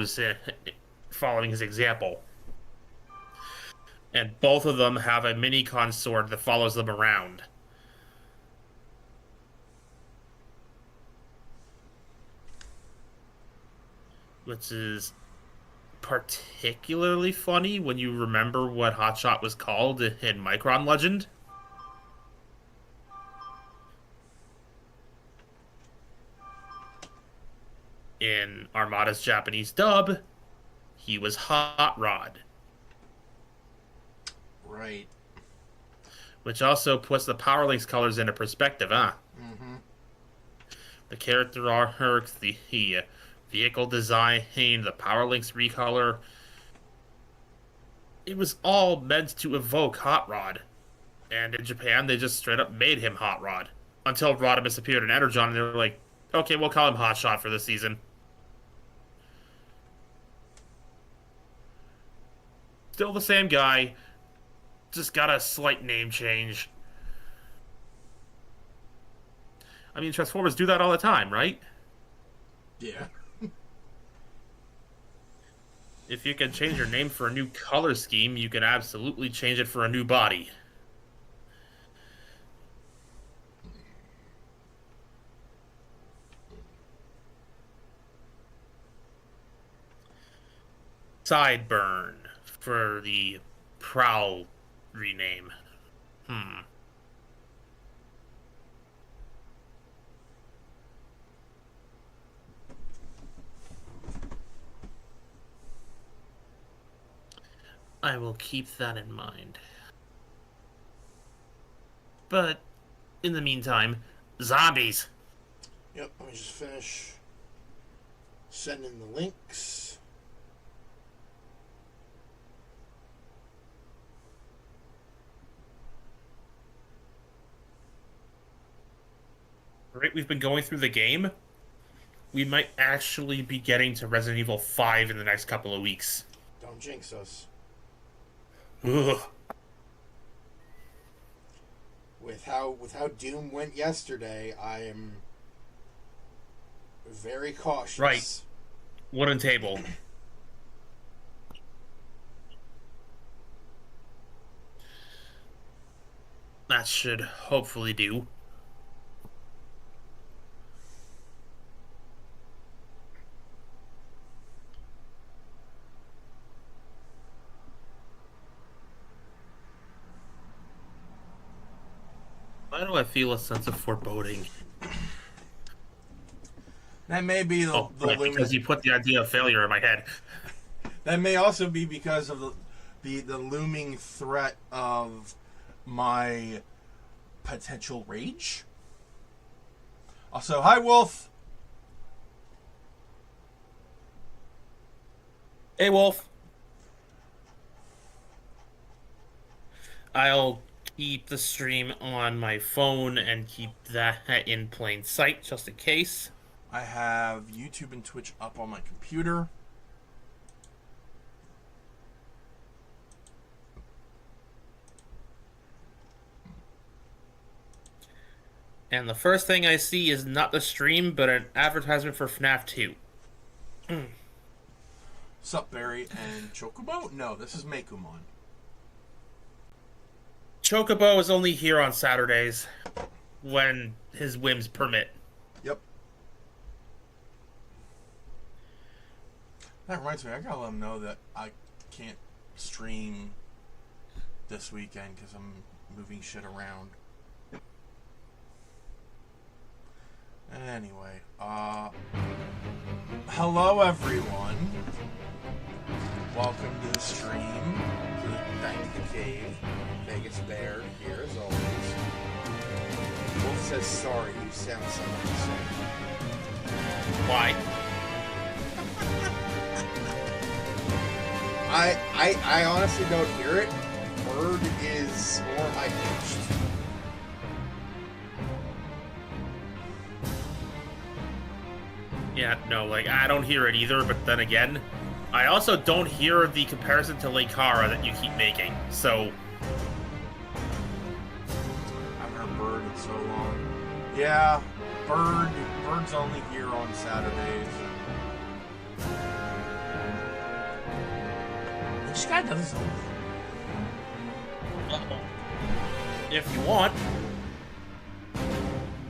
followers following his example. And both of them have a mini consort that follows them around. Which is particularly funny when you remember what Hotshot was called in Micron Legend. In Armada's Japanese dub, he was Hot Rod. Right. Which also puts the Power Links colors into perspective, huh? Mm-hmm. The character arc, the vehicle design, the Power Links recolor. It was all meant to evoke Hot Rod. And in Japan, they just straight up made him Hot Rod. Until Rodimus appeared in Energon, and they were like, okay, we'll call him Hot Shot for this season. Still the same guy, just got a slight name change. I mean, Transformers do that all the time, right? Yeah. If you can change your name for a new color scheme, you can absolutely change it for a new body. Sideburn for the Prowl rename. I will keep that in mind. But in the meantime, zombies. Yep, let me just finish sending the links. Right, we've been going through the game. We might actually be getting to Resident Evil 5 in the next couple of weeks. Don't jinx us. Ugh. With how Doom went yesterday, I am very cautious. Right. Wooden table. That should hopefully do. Why do I feel a sense of foreboding? That may be because you put the idea of failure in my head. That may also be because of the looming threat of my potential rage. Also, hi Wolf. Hey Wolf. I'll keep the stream on my phone and keep that in plain sight just in case. I have YouTube and Twitch up on my computer. And the first thing I see is not the stream, but an advertisement for FNAF 2. Sup, Barry and Chocobo? No, this is Mekumon. Chocobo is only here on Saturdays when his whims permit. Yep. That reminds me, I gotta let him know that I can't stream this weekend because I'm moving shit around. Anyway, hello everyone. Welcome to the stream. Back to the cave. Vegas Bear here as always. Wolf says sorry, you sound somewhat the same. Why? I honestly don't hear it. Bird is more high pitched. Yeah, no, like, I don't hear it either, but then again, I also don't hear the comparison to Lakara that you keep making, so... I haven't heard Bird in so long. Yeah, Bird's only here on Saturdays. Sky does his own. If you want.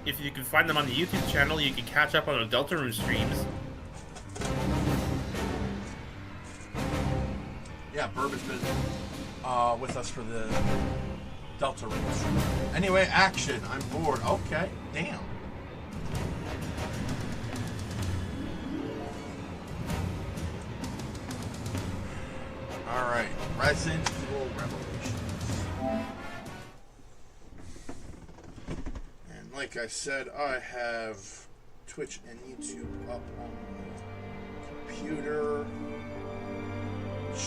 If you can find them on the YouTube channel, you can catch up on the Deltarune streams. Yeah, Bourbon's been with us for the Deltarune stream. Anyway, action. I'm bored. Okay, damn. Alright, Resident Evil Revelations. And like I said, I have Twitch and YouTube up on my computer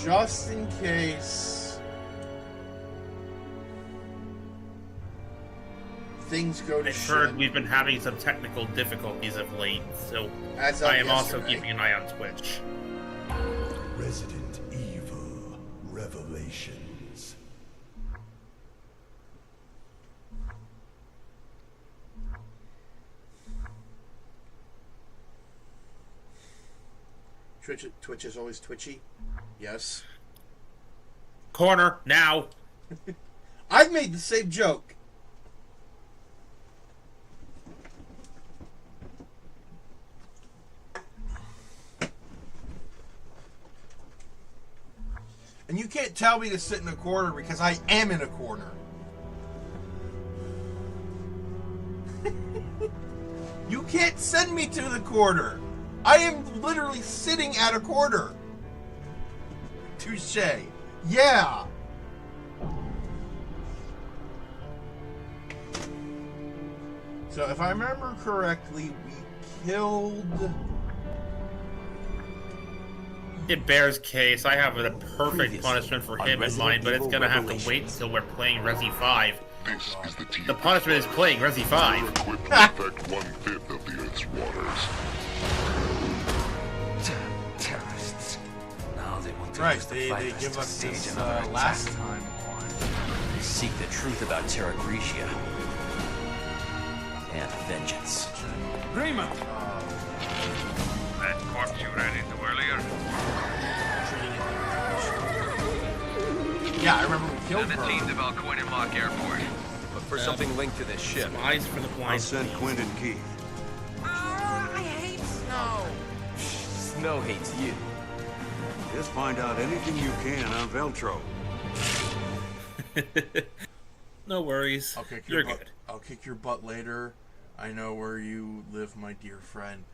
just in case things go to I've shit. heard we've been having some technical difficulties of late, so As of I am also yesterday. keeping an eye on Twitch. Resident Evil Revelations. Twitch is always twitchy. Yes. Corner, now! I've made the same joke. And you can't tell me to sit in a corner because I am in a corner. You can't send me to the corner. I am literally sitting at a corner. Touche. Yeah. So if I remember correctly, we killed... In Bear's case, I have a perfect Previously punishment for on him in Resident mind, but it's Evil gonna have to wait Revelations. until we're playing Resi 5. This is the team. The punishment is playing Resi 5. Equipped to affect 1/5 of the Earth's waters. Terrorists. Now they want to Right, use the they virus give to us stage this another last attack. time on. They seek the truth about Terra Grigia and vengeance. Raymond! That corpse you ran into earlier? Yeah, I remember we killed Then it leads her. to Valcoin Mock Airport. Look for something linked to this ship. Eyes for the I'll blind. send Quinn and Keith. Snow hates you. Just find out anything you can on Veltro. No worries. I'll kick You're your butt. good. I'll kick your butt later. I know where you live, my dear friend.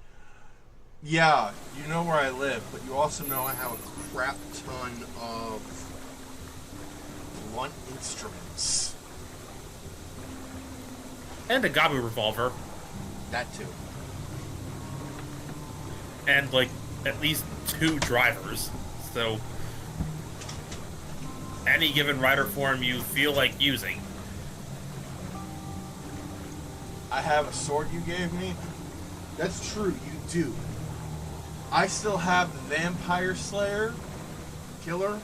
Yeah, you know where I live, but you also know I have a crap ton of blunt instruments. And a Gabu revolver. That too. And, like, at least 2 drivers. So, any given rider form you feel like using. I have a sword you gave me. That's true, you do. I still have the Vampire Slayer Killer. I'm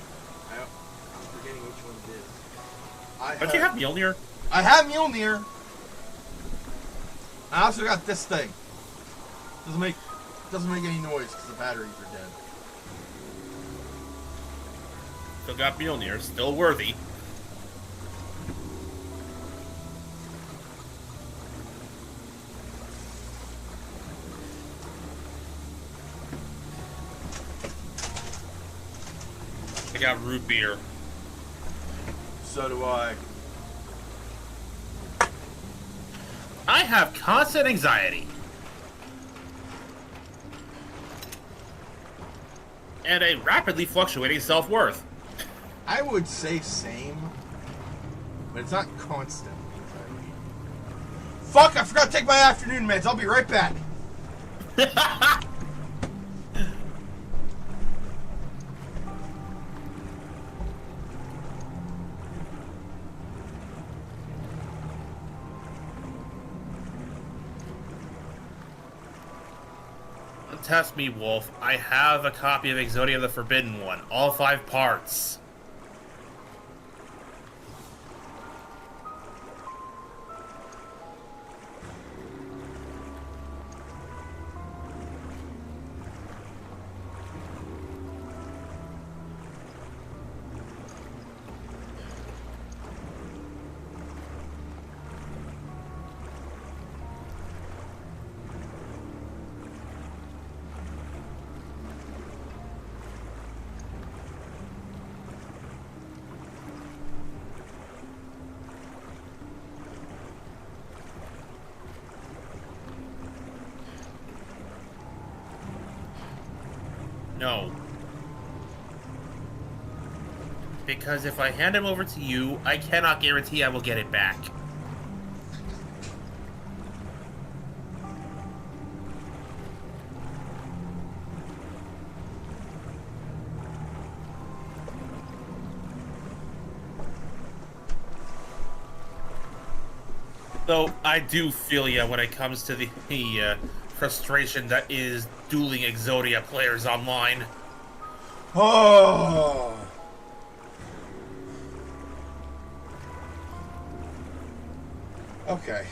forgetting which one it is. Don't you have Mjolnir? I have Mjolnir. I also got this thing. Doesn't make any noise because the batteries are dead. Still got Mjolnir. Still worthy. I got root beer. So do I. I have constant anxiety. And a rapidly fluctuating self-worth. I would say same, but it's not constant. Fuck! I forgot to take my afternoon meds. I'll be right back. Test me, Wolf. I have a copy of Exodia the Forbidden One. All 5 parts. No. Because if I hand him over to you, I cannot guarantee I will get it back. Though I do feel ya when it comes to the frustration that is dueling Exodia players online. Oh. Okay.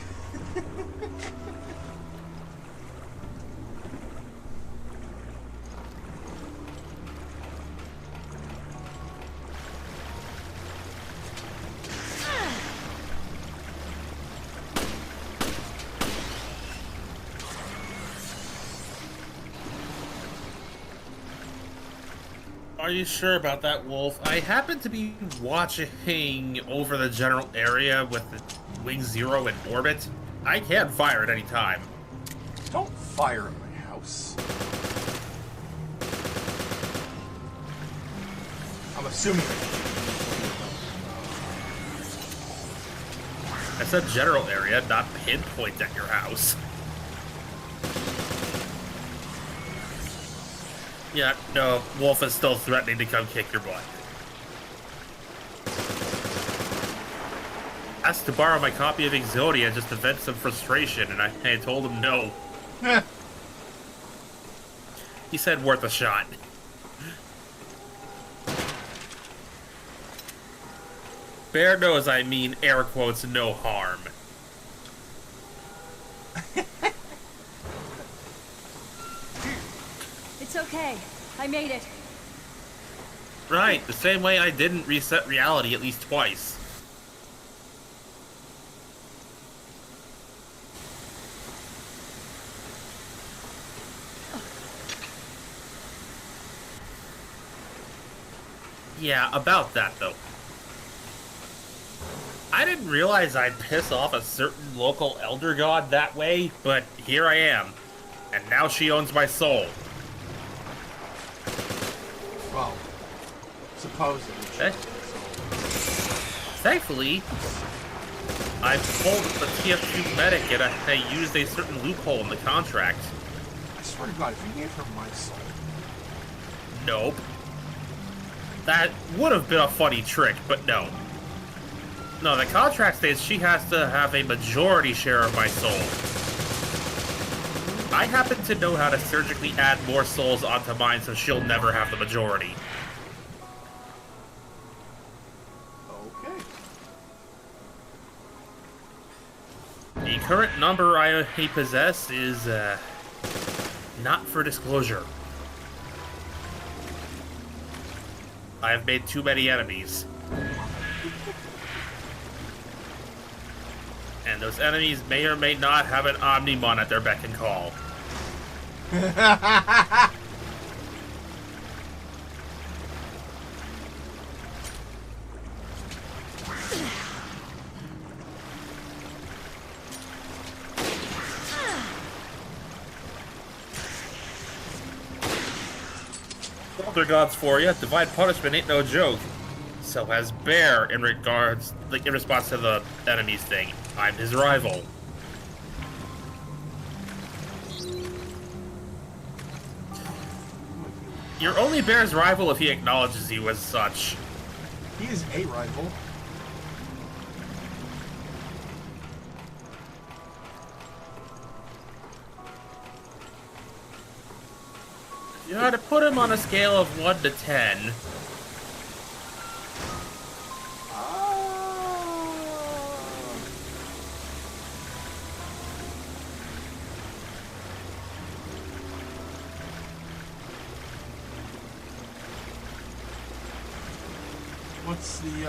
Are you sure about that, Wolf? I happen to be watching over the general area with the Wing Zero in orbit. I can fire at any time. Don't fire at my house. I'm assuming. I said general area, not pinpoint at your house. Yeah, no, Wolf is still threatening to come kick your butt. Asked to borrow my copy of Exodia just to vent some frustration, and I told him no. He said worth a shot. Bear knows I mean air quotes no harm. It's okay. I made it. Right, the same way I didn't reset reality at least twice. Yeah, about that though. I didn't realize I'd piss off a certain local elder god that way, but here I am. And now she owns my soul. Well, supposedly. Eh? Thankfully, I pulled the TF2 medic and I used a certain loophole in the contract. I swear to God, if you gave her my soul. Nope. That would have been a funny trick, but no. No, the contract states she has to have a majority share of my soul. I happen to know how to surgically add more souls onto mine so she'll never have the majority. Okay. The current number I possess is, not for disclosure. I have made too many enemies. And those enemies may or may not have an Omnimon at their beck and call. Elder gods for you. Divine punishment ain't no joke. So has Bear in regards, like in response to the enemies thing. I'm his rival. You're only Bear's rival if he acknowledges you as such. He is a rival. You had to put him on a scale of 1 to 10. What's the,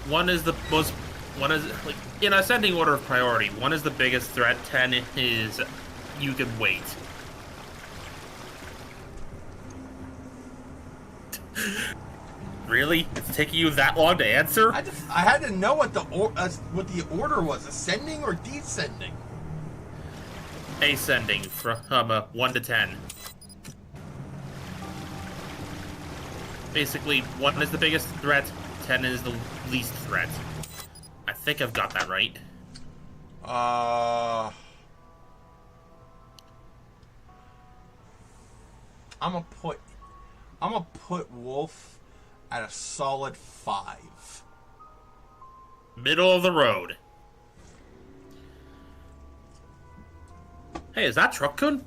One is the most... One is, like, in ascending order of priority, 1 is the biggest threat, 10 is... you can wait. Really? It's taking you that long to answer? I had to know what the order was, ascending or descending. Ascending from 1 to 10. Basically, 1 is the biggest threat, 10 is the least threat. I think I've got that right. I'm gonna put Wolf at a solid 5. Middle of the road. Hey, is that Truck-kun?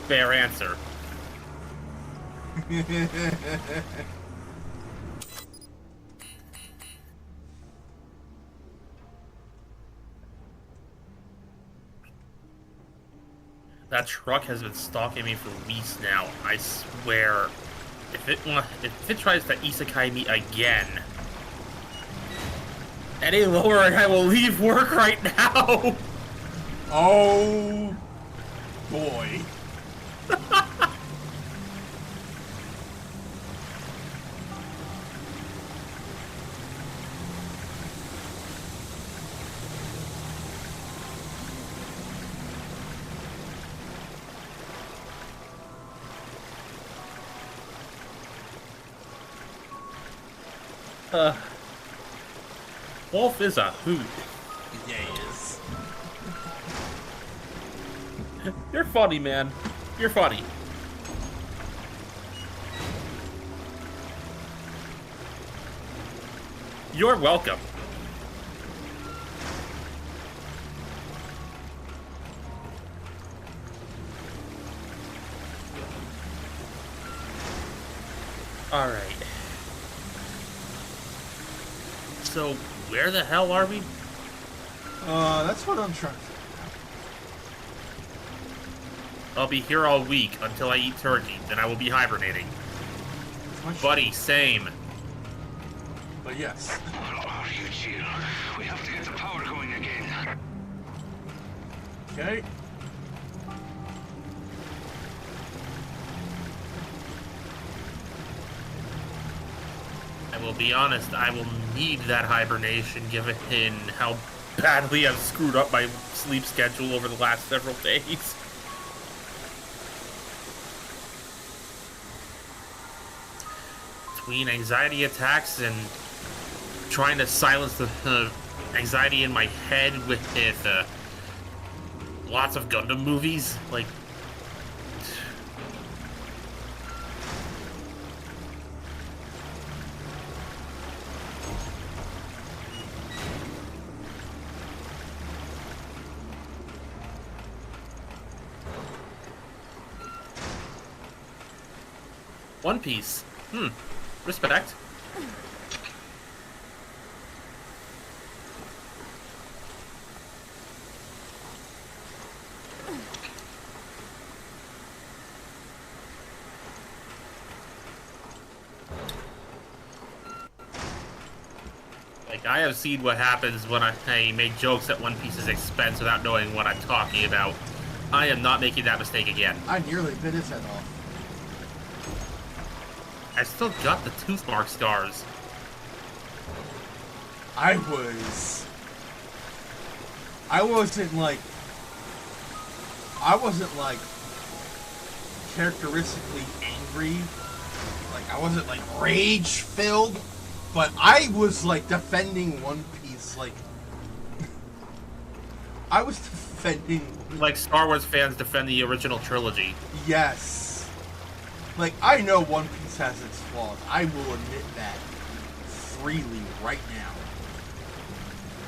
Fair answer. That truck has been stalking me for weeks now. I swear, if it tries to isekai me again, any lower, I will leave work right now. Oh boy. Wolf is a hoot. Yeah, he is. You're funny, man. You're funny. You're welcome. All right. So, where the hell are we? That's what I'm trying to figure I'll be here all week until I eat turkey, then I will be hibernating. out. Buddy, same. But yes. Oh, you chill. We have to get the power going again. Okay. I will be honest, I will need that hibernation given how badly I've screwed up my sleep schedule over the last several days. Between anxiety attacks and trying to silence the anxiety in my head with lots of Gundam movies, like... One Piece. Respect. Like, I have seen what happens when I make jokes at One Piece's expense without knowing what I'm talking about. I am not making that mistake again. I nearly bit his head off. I still got the tooth mark scars. I wasn't like characteristically angry. Like, I wasn't like rage filled, but I was like defending One Piece. Like, I was defending. Like Star Wars fans defend the original trilogy. Yes. Like, I know One Piece has its flaws. I will admit that freely right now.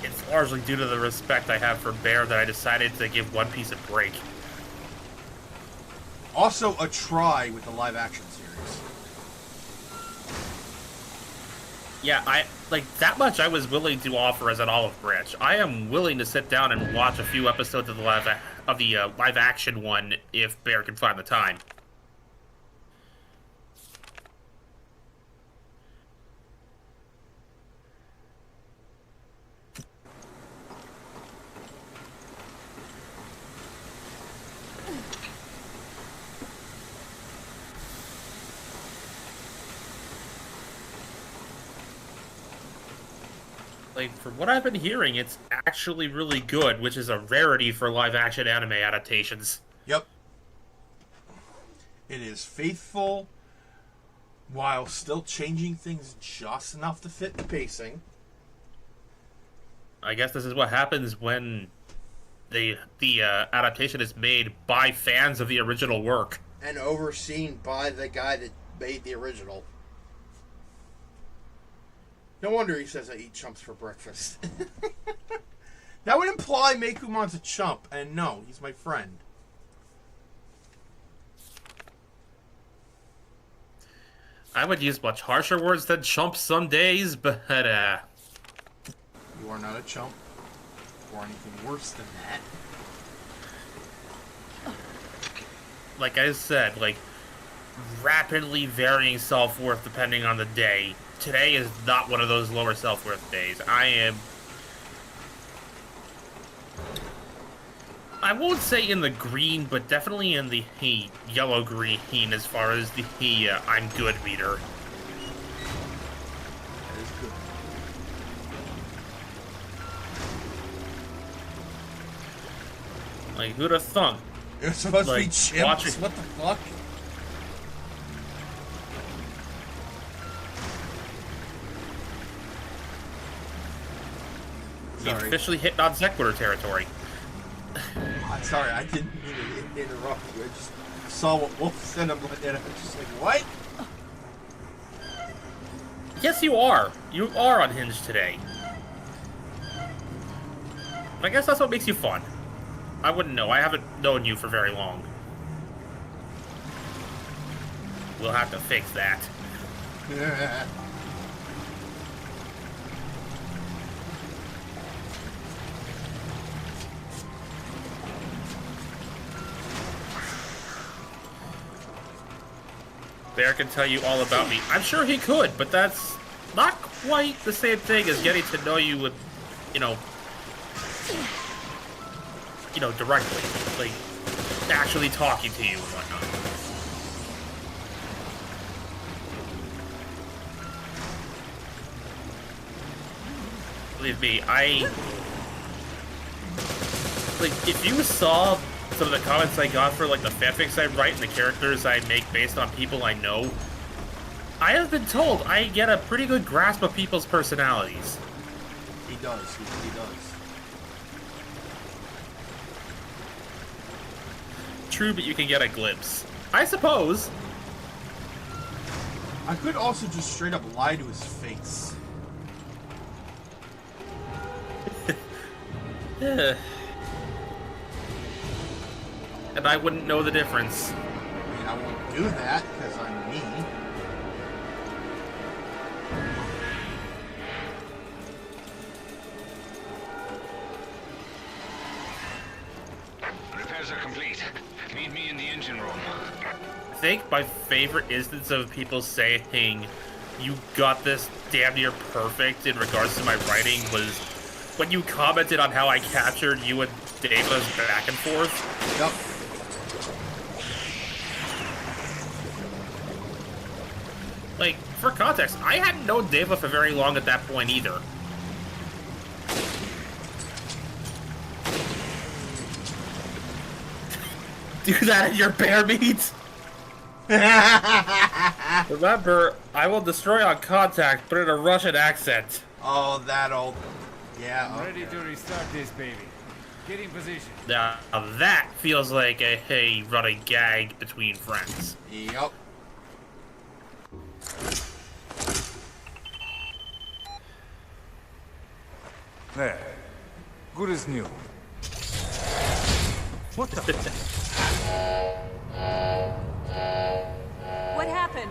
It's largely due to the respect I have for Bear that I decided to give One Piece a break. Also, a try with the live action series. Yeah, that much I was willing to offer as an olive branch. I am willing to sit down and watch a few episodes of the live action one if Bear can find the time. Like, from what I've been hearing, it's actually really good, which is a rarity for live-action anime adaptations. Yep. It is faithful while still changing things just enough to fit the pacing. I guess this is what happens when the adaptation is made by fans of the original work. And overseen by the guy that made the original. No wonder he says I eat chumps for breakfast. That would imply Mekumon's a chump, and no, he's my friend. I would use much harsher words than chump some days, but, You are not a chump, or anything worse than that. like I said, like, rapidly varying self-worth depending on the day. Today is not one of those lower self-worth days. I won't say in the green, but definitely in the yellow-green as far as the I'm good meter. That is good. Like, who'd have thunk? You're supposed to be Like, chimps? watching- What the fuck? We've Sorry. officially hit non sequitur territory. I'm sorry, I didn't mean to interrupt you. I just saw what Wolf said, and I was just like, what? Yes, you are. You are unhinged today. But I guess that's what makes you fun. I wouldn't know. I haven't known you for very long. We'll have to fix that. Bear can tell you all about me. I'm sure he could, but that's not quite the same thing as getting to know you with, directly. Like, actually talking to you and whatnot. Believe me, if you saw some of the comments I got for, like, the fanfics I write and the characters I make based on people I know, I have been told I get a pretty good grasp of people's personalities. He does. He does. True, but you can get a glimpse. I suppose. I could also just straight up lie to his face. And I wouldn't know the difference. I mean, I won't do that because I'm me. Repairs are complete. Meet me in the engine room. I think my favorite instance of people saying you got this damn near perfect in regards to my writing was when you commented on how I captured you and Davis back and forth. Yep. Like, for context, I hadn't known Deva for very long at that point either. Do that at your bear meat? Remember, I will destroy on contact, but in a Russian accent. Oh, that old. Yeah. Okay. Ready to restart this baby. Get in position. Now, that feels like a hey, running gag between friends. Yep. There. Good as new. What the? What happened?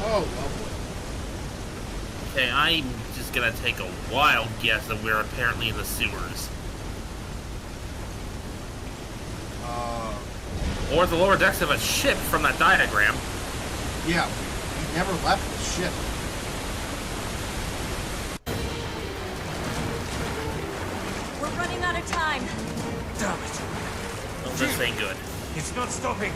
Oh, lovely. Okay, I'm just gonna take a wild guess that we're apparently in the sewers. Or the lower decks of a ship from that diagram. Yeah. We never left the ship. We're running out of time. Damn it. Well, this ain't good. It's not stopping.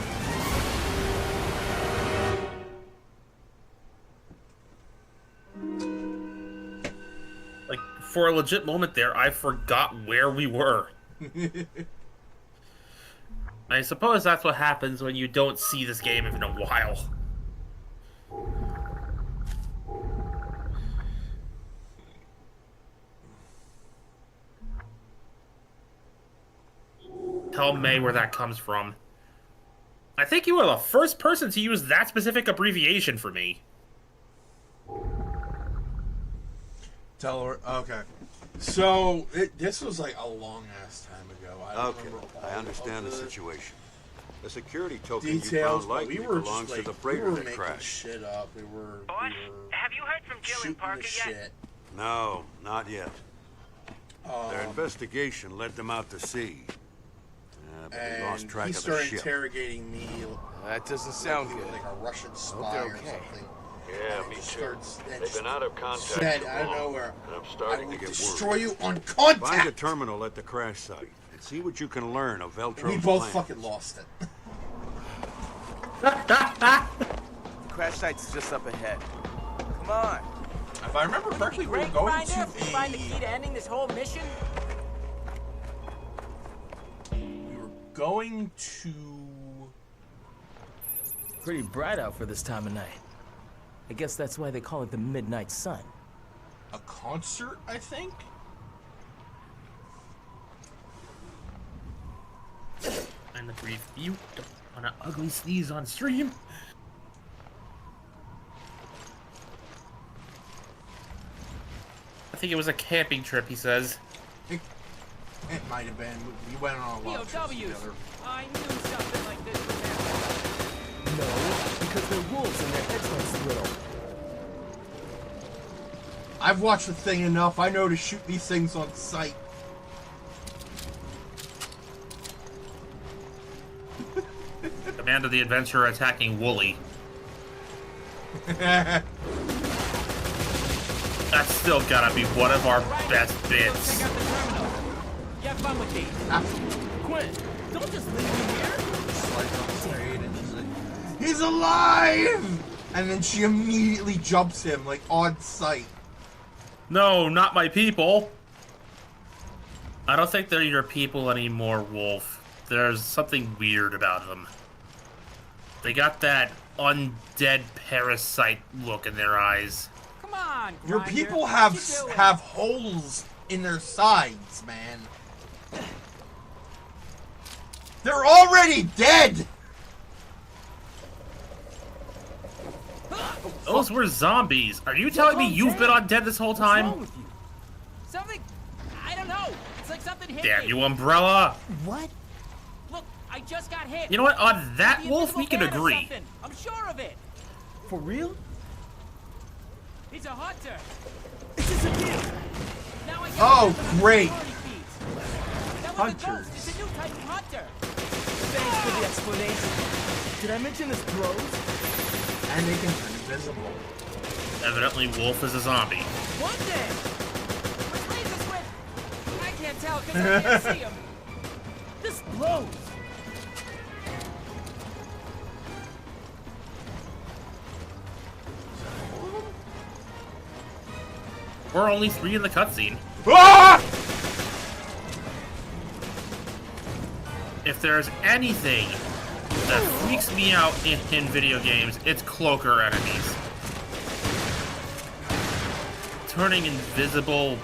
For a legit moment there, I forgot where we were. I suppose that's what happens when you don't see this game in a while. Tell May where that comes from. I think you were the first person to use that specific abbreviation for me. Tell her. Okay. So this was like a long ass time ago. I don't Okay, remember I all understand the of situation. The security token you details, found but likely we were belongs just like to the we freighter were that making crashed. shit up. We were Have you heard from Jill shooting and Parker the yet? shit. No, not yet. Their investigation led them out to sea. But they lost And track he of the started ship. interrogating me. That doesn't sound like he was good. like a Russian spy Hope they're or okay. something. Yeah, And me just too. starts- and They've just been out of contact said too out of long, nowhere, and I'm I starting will to get destroy worried. you on Find a contact. terminal at the crash site and see what you can learn of Veltro's We both plans. fucking lost it. Crash site's just up ahead. Come on. If I remember correctly, we were Great, going Grinder, to if we find the key to ending this whole mission. we were going to Pretty bright out for this time of night. I guess that's why they call it the Midnight Sun. a concert, I think. And the brief mute. Don't want an ugly sneeze on stream. I think it was a camping trip, he says. It might have been. We went on a lot of trips together. I knew something like this would happen. No, because they're wolves and their heads don't swiddle. I've watched the thing enough. I know to shoot these things on sight. Command of the Adventurer attacking Wooly. That's still gotta be one of our best bits. Check out the terminal. You have fun with these. Quinn, don't just leave me here. Slides on the raid and she's like, "He's alive!" And then she immediately jumps him like on sight. No, not my people. I don't think they're your people anymore, Wolf. There's something weird about them. They got that undead parasite look in their eyes. Come on, Your Grinder. people What have you doing? have holes in their sides, man. They're already dead. Those were zombies. Are you telling me you've been undead this whole What's wrong time? with you? Something. I don't know. It's like something hit Damn me. you, Umbrella. What? Look, I just got hit. You know what? On that, The Wolf, we can invisible man or agree. something. I'm sure of it. For real? He's a hunter. It's just a kid. Now I get Oh, the message great. about the authority feeds. That was Hunters. a ghost. It's a new type of hunter. Thanks for the explanation. Did I mention this grows? And they can turn invisible. Evidently, Wolf is a zombie. One day. Which leads us with... I can't tell because I can't see him. This blows. We're only 3 in the cutscene. Ah! If there's anything that freaks me out in video games, it's cloaker enemies. Turning invisible,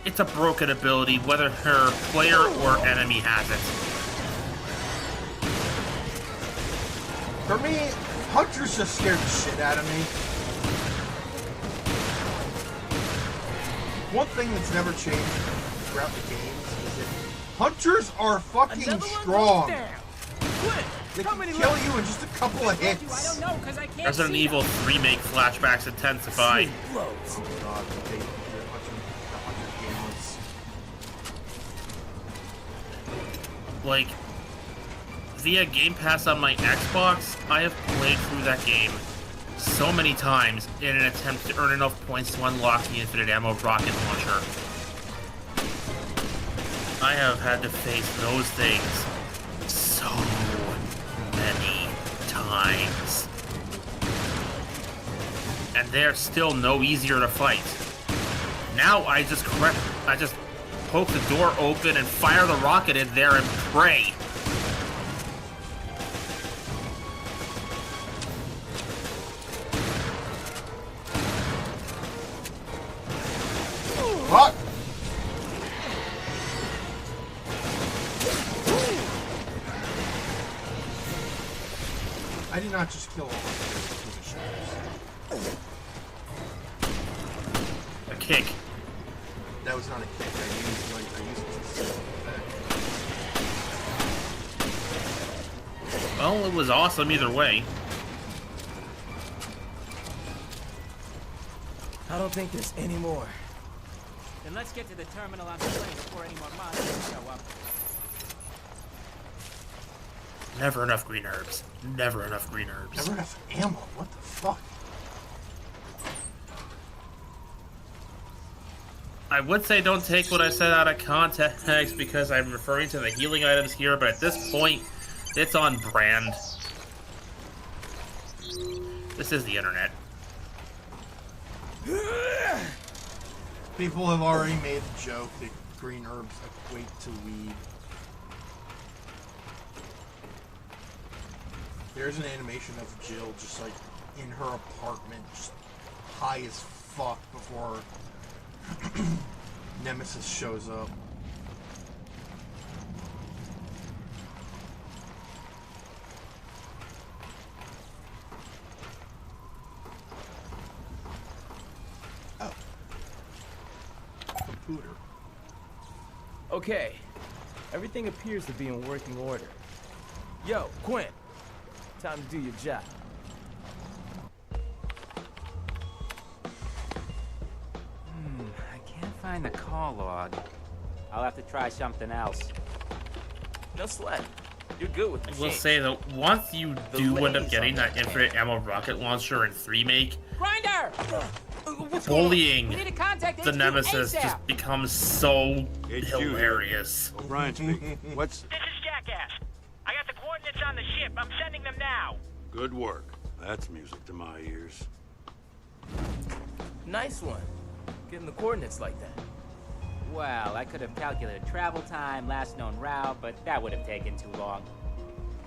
it's a broken ability, whether her player or enemy has it. For me, hunters just scared the shit out of me. One thing that's never changed throughout the games is that hunters are fucking Another one strong. goes down. Quick, They how can many kill left? you in just a couple of I hits. don't know because I can't Resident see Evil them. remake flashbacks intensify. Sleep blows. Oh god, the hunter game was... Like, via Game Pass on my Xbox, I have played through that game so many times in an attempt to earn enough points to unlock the infinite ammo rocket launcher. I have had to face those things so many times. And they're still no easier to fight. Now I just poke the door open and fire the rocket in there and pray. Fuck! I did not just kill all of the A kick. That was not a kick. I used it. Well, it was awesome either way. I don't think there's any more. Then let's get to the terminal on the plane before any more monsters show up. Never enough green herbs. Never enough green herbs. Never enough ammo. What the fuck? I would say don't take what I said out of context because I'm referring to the healing items here, but at this point, it's on brand. This is the internet. People have already made the joke that green herbs equate to weed. There's an animation of Jill just like in her apartment, just high as fuck before Nemesis shows up. Oh. Computer. Okay. Everything appears to be in working order. Yo, Quinn. Time to do your job. I can't find the call log. I'll have to try something else. No sweat. You're good with I machines. will say that once you do end up getting that infinite ammo rocket launcher in remake, Grinder! bullying We need to contact the HQ Nemesis ASAP. just becomes so HQ. hilarious. O'Brien speaking. What's... This is Jackass. I got the coordinates on the ship. I'm sending them now. Good work. That's music to my ears. Nice one. Getting the coordinates like that. Well, I could have calculated travel time, last known route, but that would have taken too long.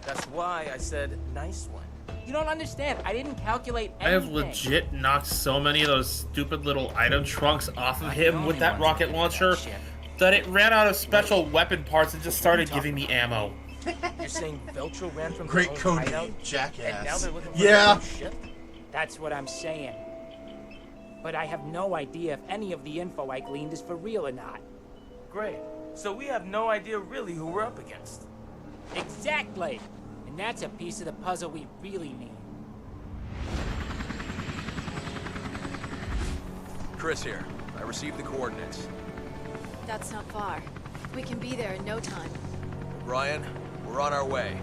That's why I said nice one. You don't understand. I didn't calculate anything. I have legit knocked so many of those stupid little item trunks off of him with that rocket launcher that it ran out of special weapon parts and just started giving me ammo. You're saying Veltro ran from Great their own code hideout, name, Jackass. and now they're looking for Yeah. their own ship? That's what I'm saying. But I have no idea if any of the info I gleaned is for real or not. Great. So we have no idea really who we're up against. Exactly. And that's a piece of the puzzle we really need. Chris here. I received the coordinates. That's not far. We can be there in no time. Brian, we're on our way.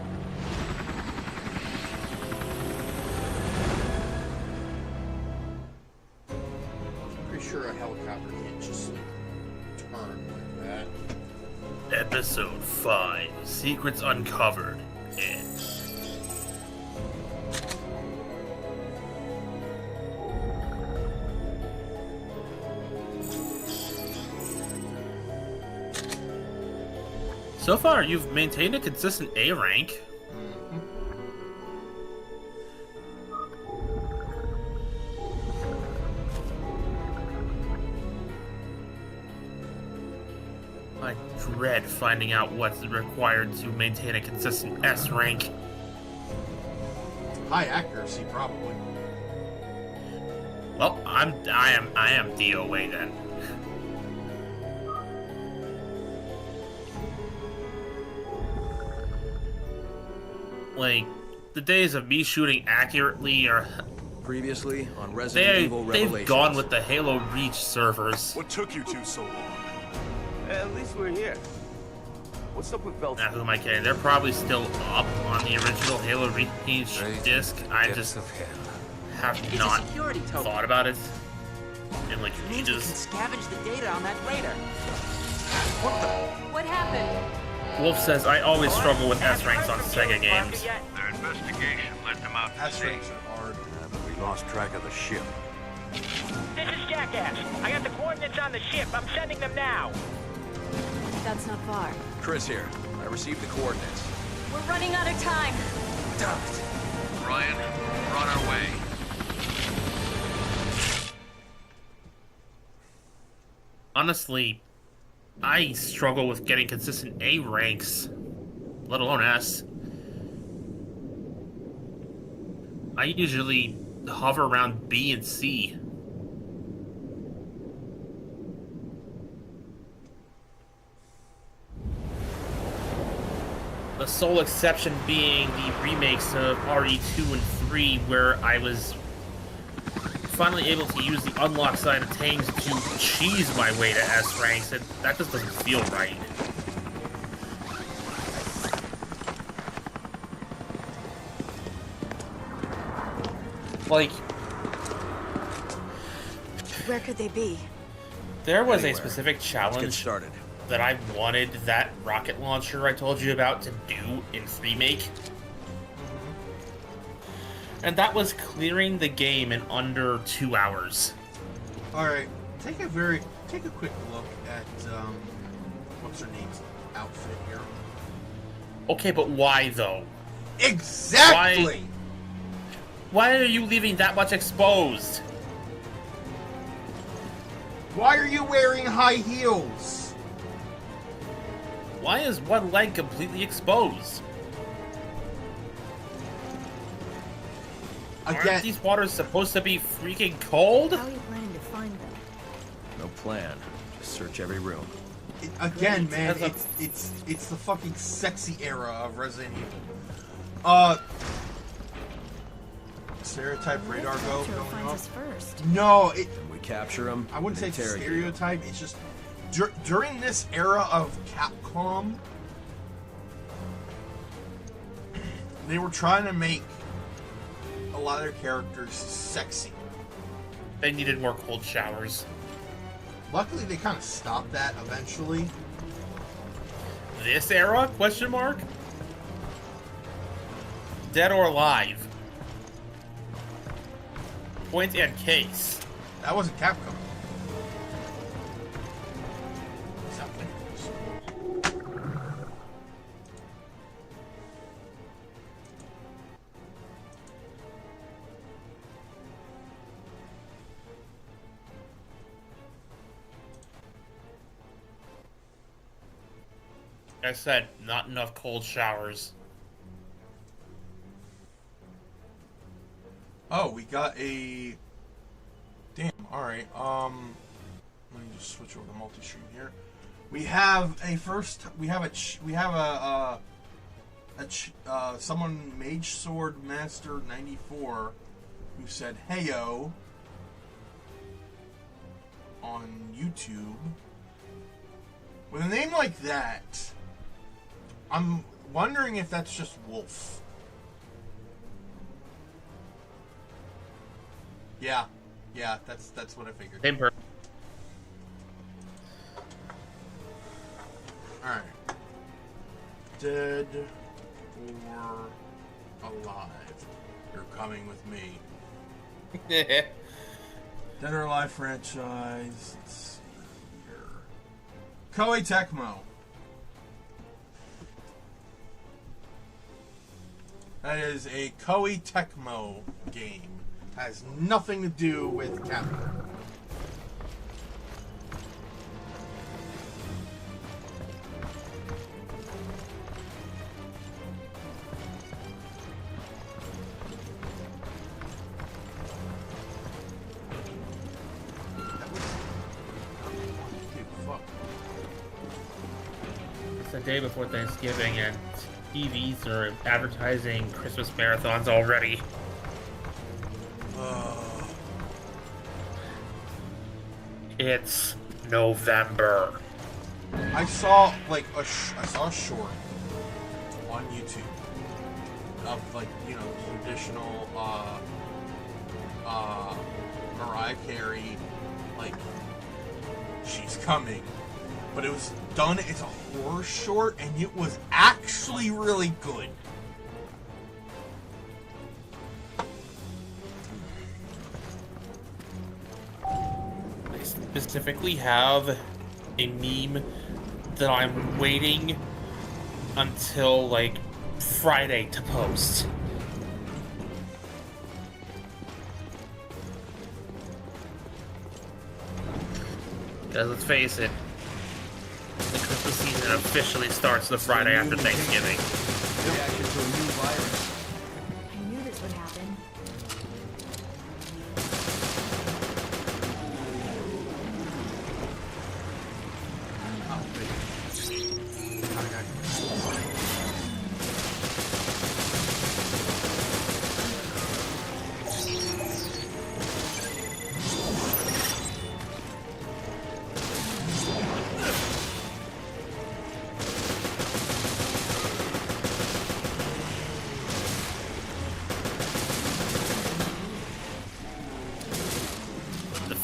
Pretty sure a helicopter can't just like, turn like that. Episode 5, Secrets Uncovered. End. So far, you've maintained a consistent A rank. I dread finding out what's required to maintain a consistent S rank. High accuracy, probably. Well, I am DOA then. Like, the days of me shooting accurately are... Previously on Resident Evil Revelations. They've gone with the Halo Reach servers. What took you two so long? At least we're here. What's up with Veltro? Now, who am I kidding? They're probably still up on the original Halo Reach disc. I just have not thought about it in like Means we can ages. scavenge the data on that radar. What happened? Wolf says, I always struggle with S ranks on Sega games. Their investigation led them out to S sea. ranks are hard. Yeah, but we lost track of the ship. This is Jackass. I got the coordinates on the ship. I'm sending them now. That's not far. Chris here. I received the coordinates. We're running out of time. Damn it. Ryan, we're on our way. Honestly, I struggle with getting consistent A ranks, let alone S. I usually hover around B and C. The sole exception being the remakes of RE2 and 3, where I was finally able to use the unlock side of Tangs to cheese my way to S ranks, and that just doesn't feel right. Like, where could they be? There was Anywhere. a specific challenge Let's get started. that I wanted that rocket launcher I told you about to do in Remake. And that was clearing the game in under 2 hours. Alright, take a quick look at, what's her name's outfit here. Okay, but why though? Exactly! Why are you leaving that much exposed? Why are you wearing high heels? Why is one leg completely exposed? Again, aren't these waters supposed to be freaking cold? How are you planning to find them? No plan. Just search every room. Again, man, it's the fucking sexy era of Resident Evil. Stereotype radar going off. No, And we capture them. I wouldn't say stereotype. It's just during this era of Capcom, they were trying to make a lot of their characters sexy. They needed more cold showers. Luckily, they kind of stopped that eventually. This era? Question mark? Dead or alive? Point and case. That wasn't Capcom. Like I said, not enough cold showers. Oh, we got a... Damn, alright, let me just switch over to multi-stream here. We have a someone, Mage Sword Master 94, who said, "Heyo," on YouTube. With a name like that, I'm wondering if that's just Wolf. Yeah, that's what I figured. Same person. Alright. Dead or alive? You're coming with me. Dead or Alive franchise. Let's see here. Koei Tecmo. That is a Koei Tecmo game. Has nothing to do with Capcom. It's the day before Thanksgiving and TVs are advertising Christmas marathons already. It's November. I saw like a short on YouTube of like, you know, traditional Mariah Carey, like, she's coming, but it was done. It's a horror short, and it was actually really good. specifically have a meme that I'm waiting until like Friday to post. Because let's face it, the Christmas season officially starts the Friday after Thanksgiving. Reaction to a new virus. I knew this would happen.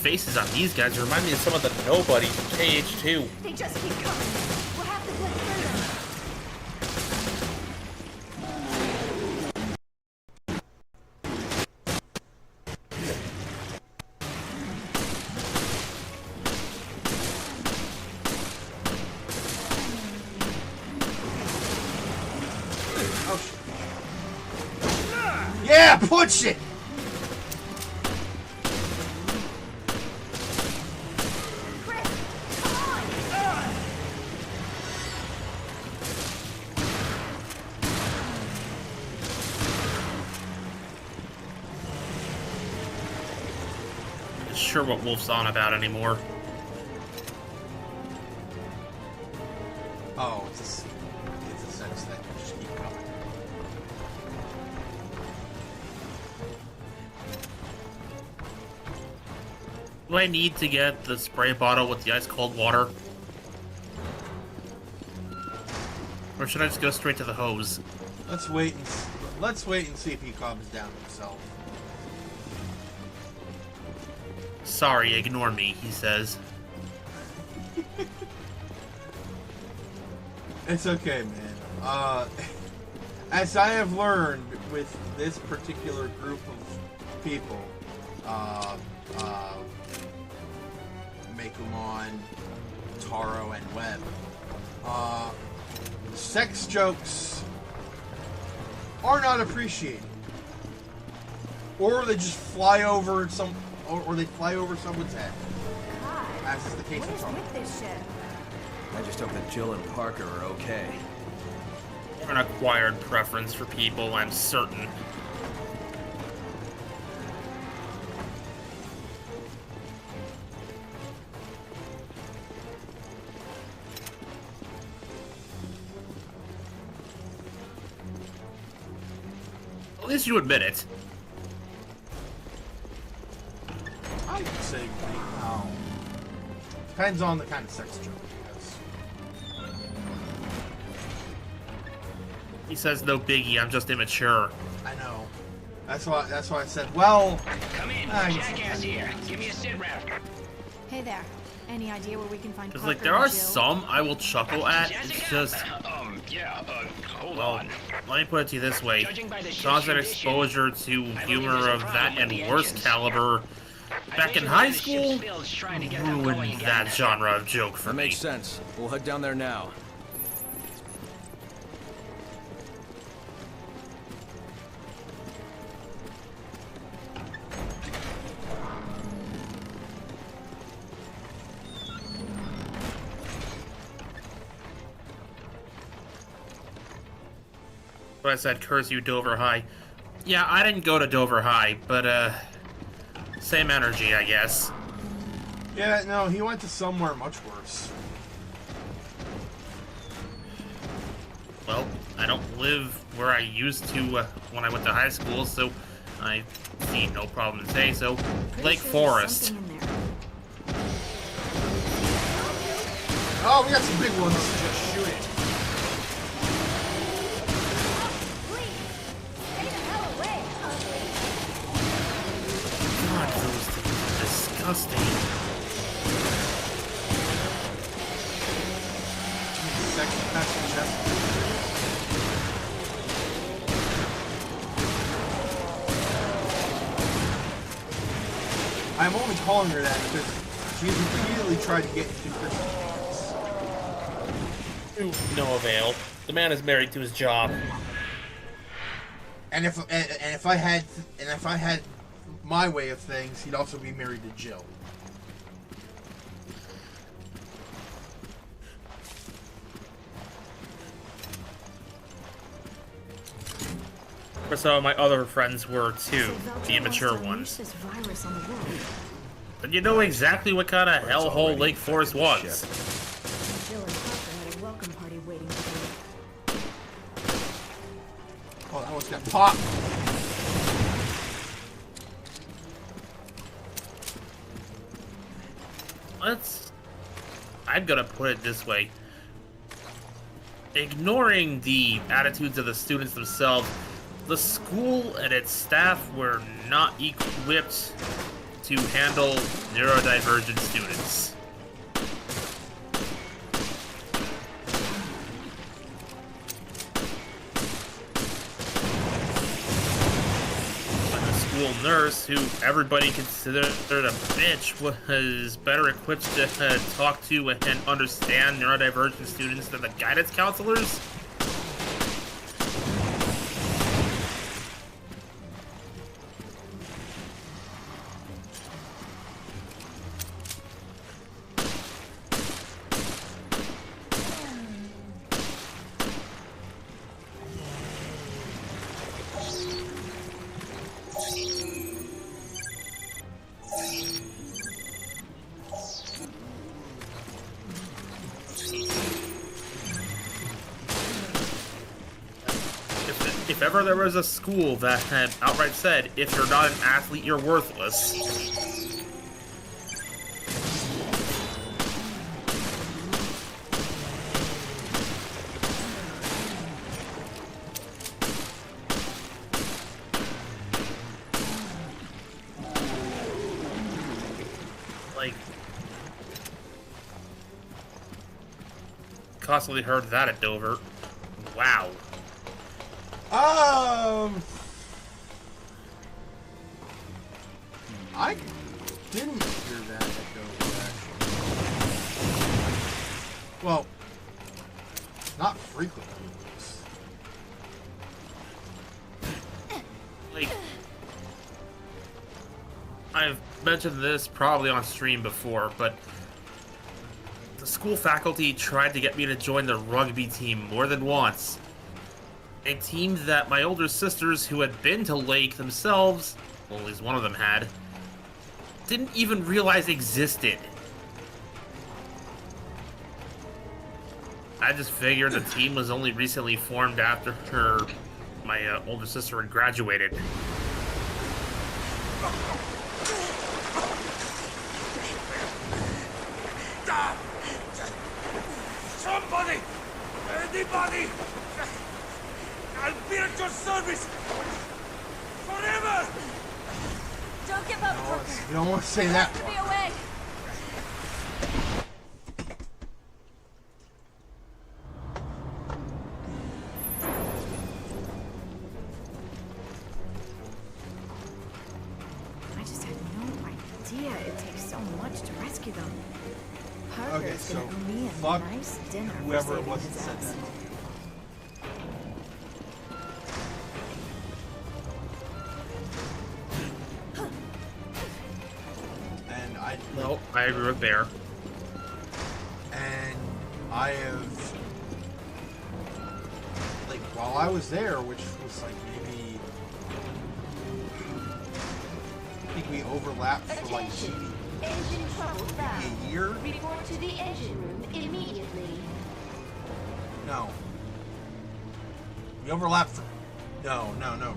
Faces on these guys remind me of some of the nobodies from KH2. They just keep coming. We'll have to get Oh, yeah, push it! Sure what Wolf's on about anymore. Oh, it's a sex thing. Just keep coming. Do I need to get the spray bottle with the ice cold water? Or should I just go straight to the hose? Let's wait and see if he calms down himself. Sorry, ignore me, he says. It's okay, man. As I have learned with this particular group of people, Mekumon, Taro, and Webb, sex jokes are not appreciated. Or they just fly over or they fly over someone's head. As is the case with Taro. I just hope that Jill and Parker are okay. An acquired preference for people, I'm certain. At least you admit it. I would say, wow. Depends on the kind of sex joke, I guess. He says no biggie, I'm just immature. I know. That's why I said, well... Come in, jackass here. Give me a sit rep. Hey there. Any idea where we can find Because, Parker like, there are and Jill? some I will chuckle at. It's just... Hold on. Let me put it to you this way. Constant exposure to humor of that and worse caliber back in high school ruined that genre of joke for That me. makes sense. We'll head down there now. So I said, curse you, Dover High. Yeah, I didn't go to Dover High, but, same energy, I guess. Yeah, no, he went to somewhere much worse. Well, I don't live where I used to when I went to high school, so I see no problem to say so. Lake Forest. Oh, we got some big ones. Just shoot it. God, those things are disgusting. I'm only calling her that because She has repeatedly tried to get into Christian. To no avail. The man is married to his job. And if I had my way of things, he'd also be married to Jill. Or so my other friends were too, the immature ones. But you know exactly what kind of hellhole Lake Forest was. Jill and Parker had a welcome party waiting for them. Oh, that one's got pop. I'm gonna put it this way. Ignoring the attitudes of the students themselves, the school and its staff were not equipped to handle neurodivergent students. And the school nurse, who everybody considered a bitch, was better equipped to talk to and understand neurodivergent students than the guidance counselors. If ever there was a school that had outright said, if you're not an athlete, you're worthless. Like, constantly heard that at Dover. Wow. I didn't hear that at Dover, actually. Well, not frequently, at least. Like, I've mentioned this probably on stream before, but the school faculty tried to get me to join the rugby team more than once. A team that my older sisters, who had been to Lake themselves, well, at least one of them had, didn't even realize existed. I just figured the team was only recently formed after my older sister had graduated. Somebody! Anybody! I'll be at your service forever! Don't give up, Parker. You don't want to say that. To be away. I just had no idea it takes so much to rescue them. Parker's Okay, so gonna owe me a fuck nice dinner for whoever it saving was that his said ass. that. No, I agree with Bear. And I have, like, while I was there, which was like maybe, I think we overlapped for like Engine trouble found. a year. Report to the engine room immediately. No. We overlapped for, no,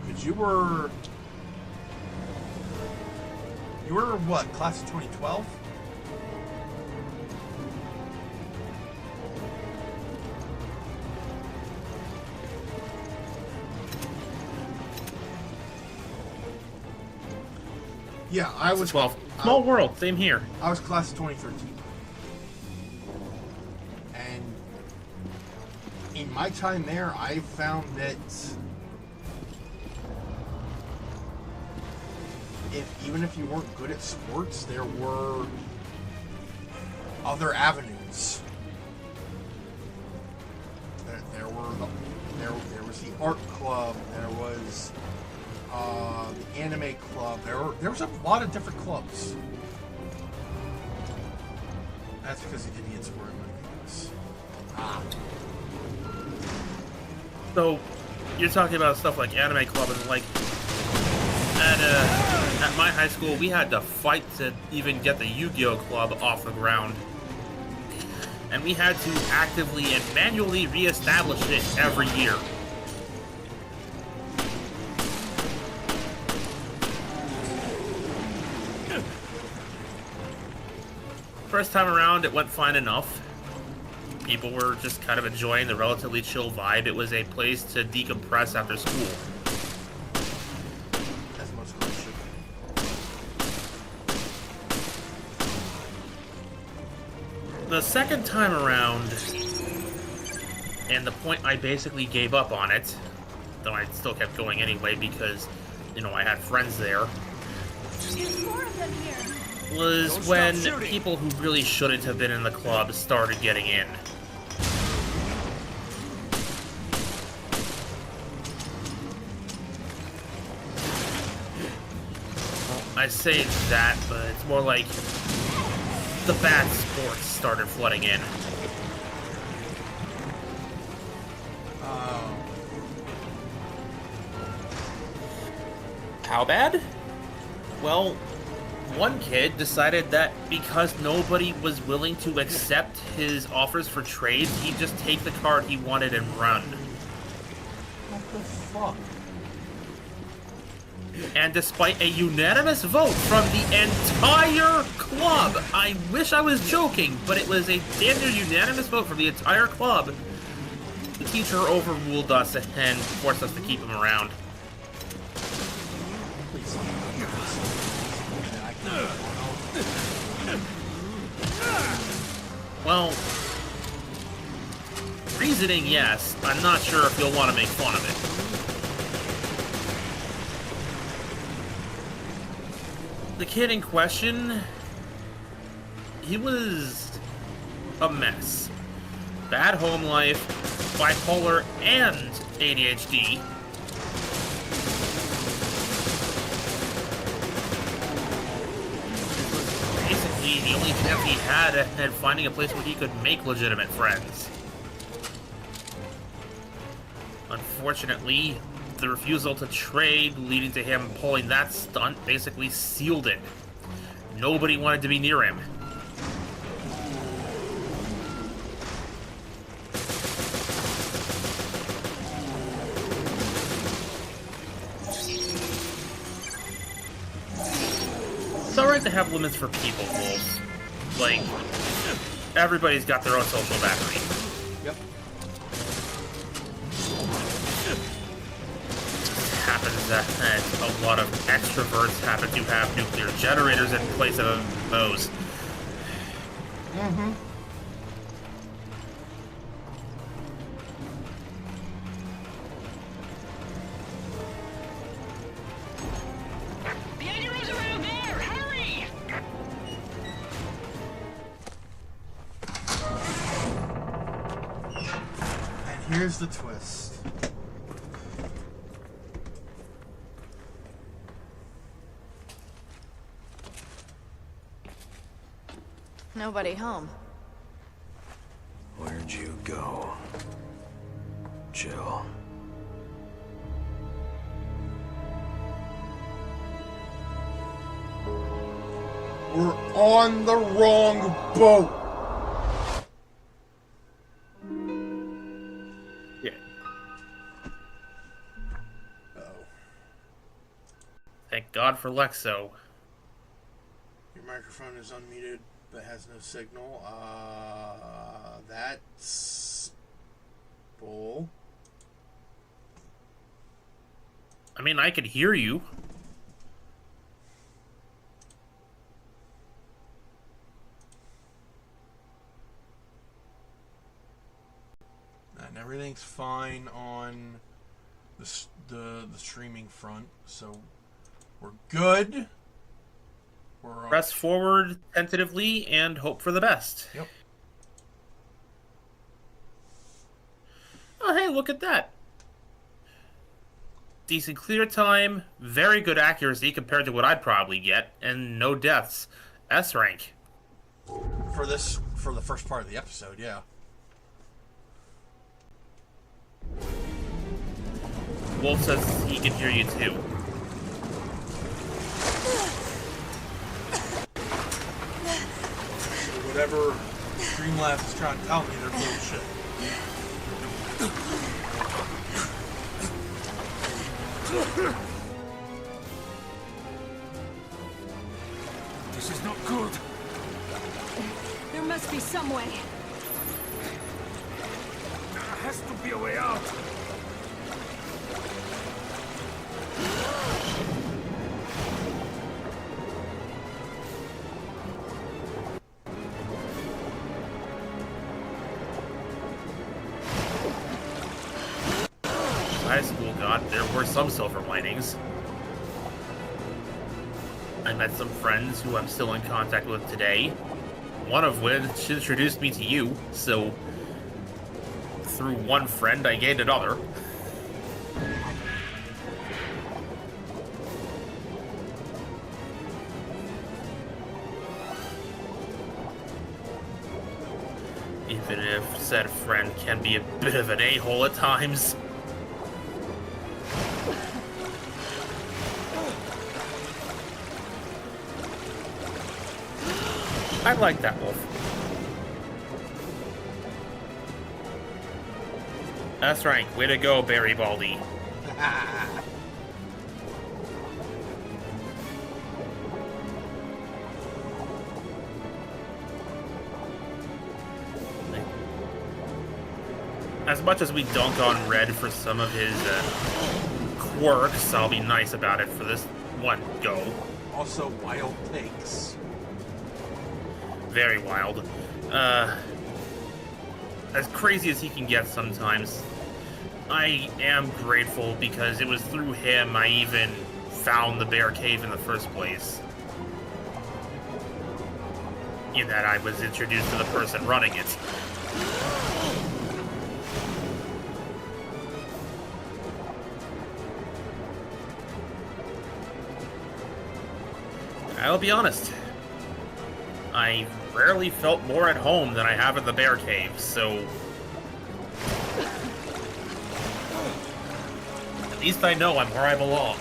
because you were what, class of 2012? Yeah, I was 12. Small world, same here. I was class of 2013. And in my time there, I found that even if you weren't good at sports, there were other avenues. There was the art club. There was the anime club. There was a lot of different clubs. That's because the idiots were in this. So, you're talking about stuff like anime club and like at my high school, we had to fight to even get the Yu-Gi-Oh club off the ground. And we had to actively and manually reestablish it every year. First time around, it went fine enough. People were just kind of enjoying the relatively chill vibe. It was a place to decompress after school. As most schools should be. The second time around, and the point I basically gave up on it, though I still kept going anyway because, you know, I had friends there, There's more of them here. was when people who really shouldn't have been in the club started getting in. I say that, but it's more like the bad sports started flooding in. How bad? Well, one kid decided that because nobody was willing to accept his offers for trades, he'd just take the card he wanted and run. What the fuck? And despite a unanimous vote from the entire club, I wish I was joking, but it was a damn near unanimous vote from the entire club, the teacher overruled us and forced us to keep him around. Well, reasoning, yes. I'm not sure if you'll want to make fun of it. The kid in question, he was a mess. Bad home life, bipolar, and ADHD. Basically, the only chance he had at finding a place where he could make legitimate friends. Unfortunately, the refusal to trade, leading to him pulling that stunt, basically sealed it. Nobody wanted to be near him. It's alright to have limits for people, Wolves. Like, everybody's got their own social battery. Yep. Happens that a lot of extroverts happen to have nuclear generators in place of those. Mm-hmm. The Edgero's around there! Hurry! And here's the twist. Nobody home. Where'd you go, Jill? We're on the wrong boat. Yeah. Uh-oh. Thank God for Lexo. Your microphone is unmuted but has no signal. That's bull. I mean, I could hear you. And everything's fine on the streaming front, so we're good. press forward tentatively and hope for the best. Yep. Oh, hey, look at that. Decent clear time, very good accuracy compared to what I'd probably get, and no deaths. S rank. For the first part of the episode, yeah. Wolf says he can hear you too. Whatever Streamlabs is trying to tell me, they're bullshit. This is not good. There must be some way. There has to be a way out. High school got, there were some silver linings. I met some friends who I'm still in contact with today. One of which introduced me to you, so through one friend I gained another. Even if said friend can be a bit of an a-hole at times. I like that wolf. That's right. Way to go, Barry Baldy. As much as we dunk on Red for some of his quirks, I'll be nice about it for this one go. Also, wild takes. Very wild. As crazy as he can get sometimes, I am grateful because it was through him I even found the bear cave in the first place. In that I was introduced to the person running it. I'll be honest. I rarely felt more at home than I have in the bear cave, so at least I know I'm where I belong.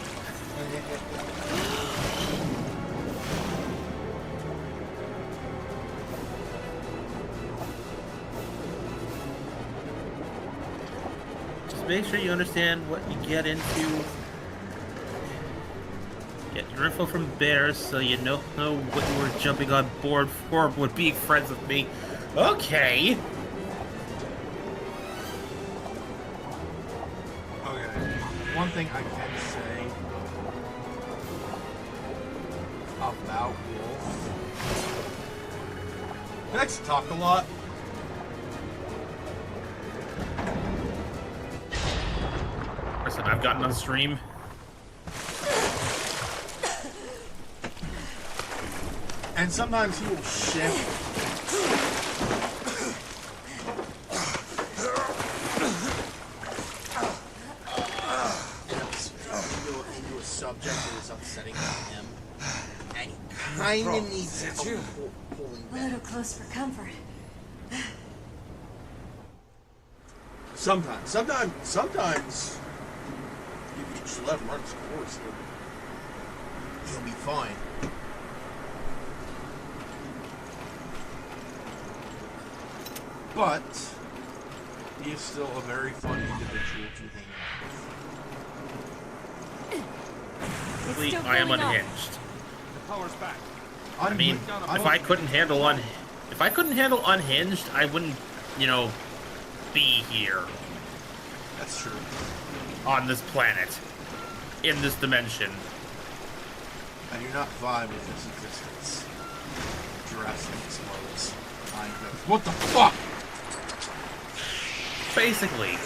Just make sure you understand what you get into. Get your info from bears so you know what you were jumping on board for with being friends with me. Okay. Okay. One thing I can say about Wolf. He likes to talk a lot. Listen, I've gotten on stream. And sometimes he will shift. Into a subject that is upsetting to him. And he kind of needs help pulling back. A little close for comfort. Sometimes if you just let him run his course, he'll be fine. But he is still a very fun individual to hang out with. I am unhinged. The power's back. I mean, if I couldn't handle unhinged, I wouldn't, be here. That's true. On this planet, in this dimension. I do not vibe with his existence. Jurassic explodes. What the fuck? Basically.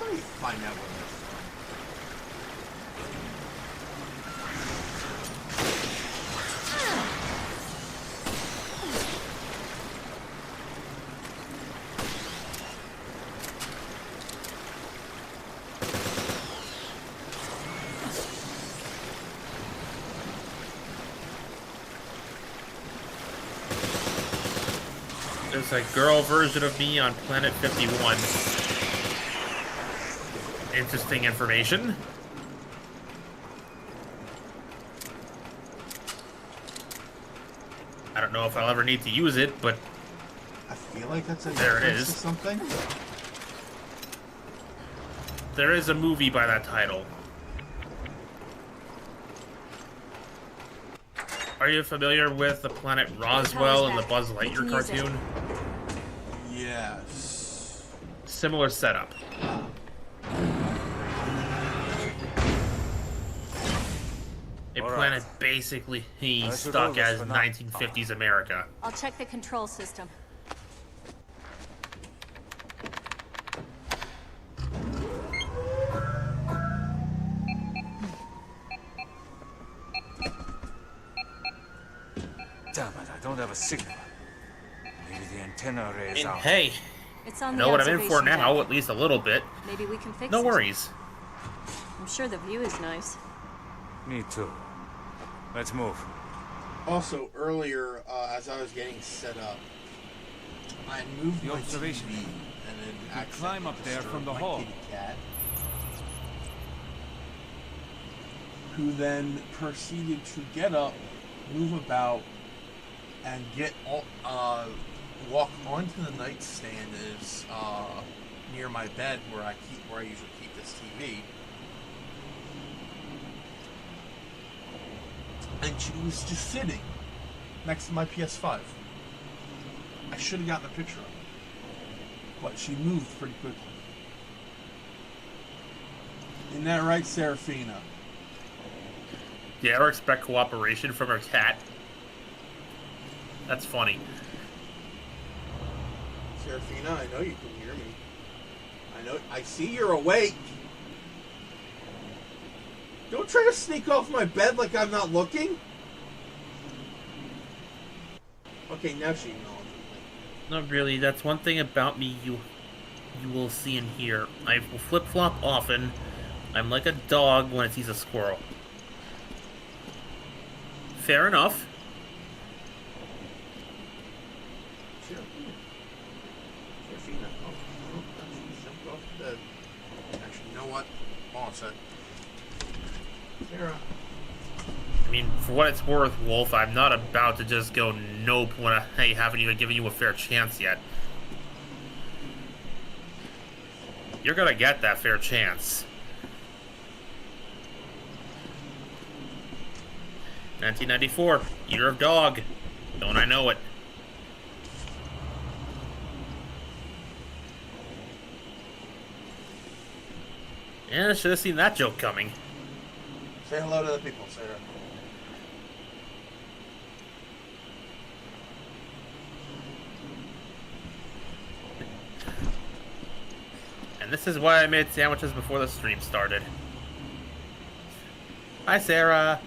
Let me find out what There's a girl version of me on Planet 51. Interesting information. I don't know if I'll ever need to use it, but I feel like that's a there it reference is. to something. There is a movie by that title. Are you familiar with the planet Roswell and the Buzz Lightyear cartoon? Yes. Similar setup. A planet basically stuck as 1950s America. I'll check the control system. Damn it, I don't have a signal. Maybe the antenna array is out. Hey, It's on I the know what I'm in for observation now, deck. at least a little bit. Maybe we can fix No it. worries. I'm sure the view is nice. Me too. Let's move. Also, earlier, as I was getting set up, I moved The my observation. TV and then You can accidentally climb up there disturbed from the my hall. kitty cat, who then proceeded to get up, move about, and walk onto the nightstand that's near my bed where I usually keep this TV. And she was just sitting next to my PS5. I should have gotten a picture of it, but she moved pretty quickly. Isn't that right, Serafina? Do you ever expect cooperation from her cat? That's funny. Serafina, I know you can hear me. I see you're awake. Don't try to sneak off my bed like I'm not looking. Okay, now she acknowledges me. Not really. That's one thing about me you will see and hear. I will flip-flop often. I'm like a dog when it sees a squirrel. Fair enough. Serafina. Oh, she jumped off the bed. Actually, you know what? Hold on a sec. Sarah. I mean, for what it's worth, Wolf, I'm not about to just go nope when I haven't even given you a fair chance yet. You're gonna get that fair chance. 1994, Year of Dog. Don't I know it? Yeah, I should have seen that joke coming. Say hello to the people, Sarah. And this is why I made sandwiches before the stream started. Hi, Sarah.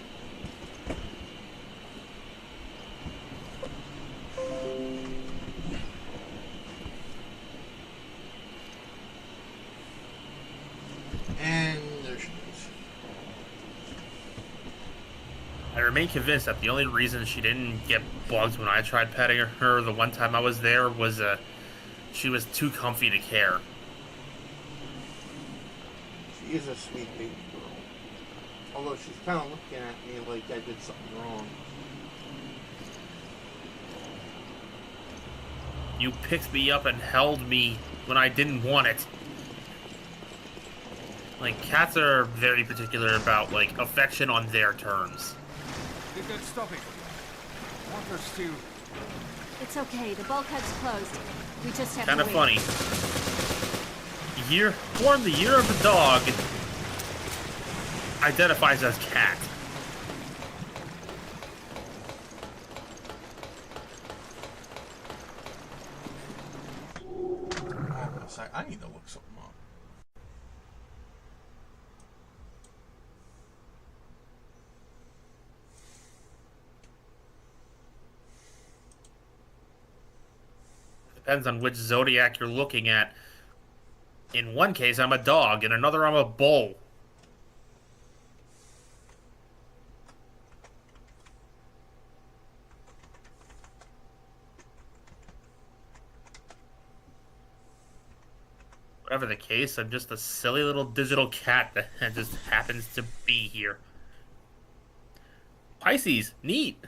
And there she is. I remain convinced that the only reason she didn't get bugs when I tried petting her the one time I was there was she was too comfy to care. She is a sweet baby girl. Although she's kind of looking at me like I did something wrong. You picked me up and held me when I didn't want it. Like, cats are very particular about, like, affection on their terms. Did that stop it? Water's still... It's okay. The bulkhead's closed. We just have Kind to of wait. funny. Born the year of the dog, identifies as cat. Hold on a sec. I need to look something up. Depends on which zodiac you're looking at. In one case, I'm a dog. In another, I'm a bull. Whatever the case, I'm just a silly little digital cat that just happens to be here. Pisces, neat.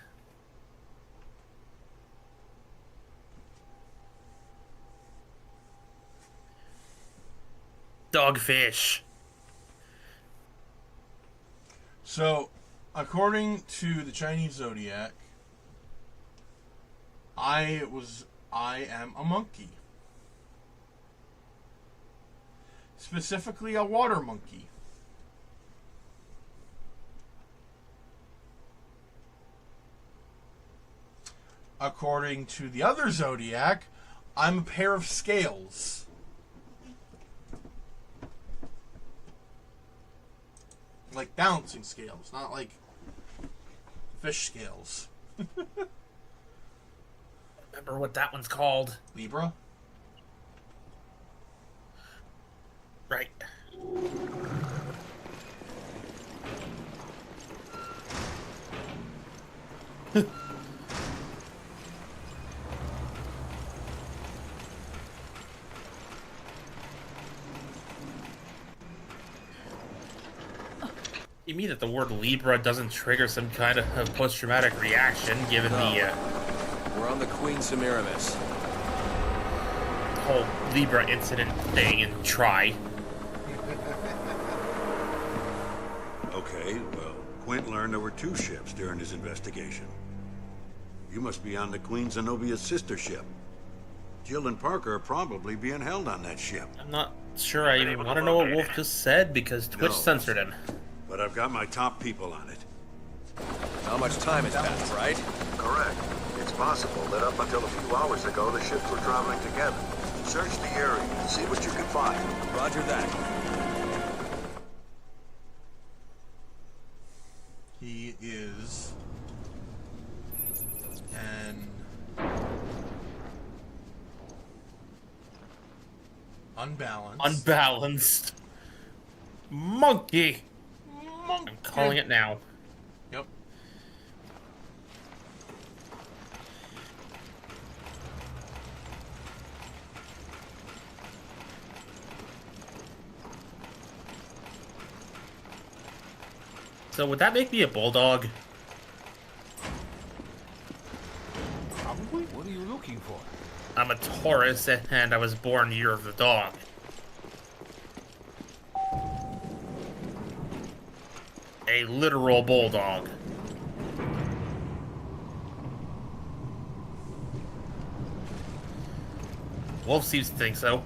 Dogfish. So, according to the Chinese zodiac, I am a monkey. Specifically a water monkey. According to the other zodiac, I'm a pair of scales. Like balancing scales, not like fish scales. Remember what that one's called? Libra? Right. You mean that the word Libra doesn't trigger some kind of post-traumatic reaction, given the We're on the Queen Semiramis. whole Libra incident thing and try. Okay, well, Quint learned there were 2 ships during his investigation. You must be on the Queen Zenobia's sister ship. Jill and Parker are probably being held on that ship. I'm not sure I even want to know what Wolf just said because Twitch censored him. But I've got my top people on it. Not much time has passed, right? Correct. It's possible that up until a few hours ago, the ships were traveling together. Search the area and see what you can find. Roger that. He is an unbalanced monkey. I'm calling it now. Yep. So would that make me a bulldog? Probably. What are you looking for? I'm a Taurus, and I was born year of the dog. A literal bulldog. Wolf seems to think so.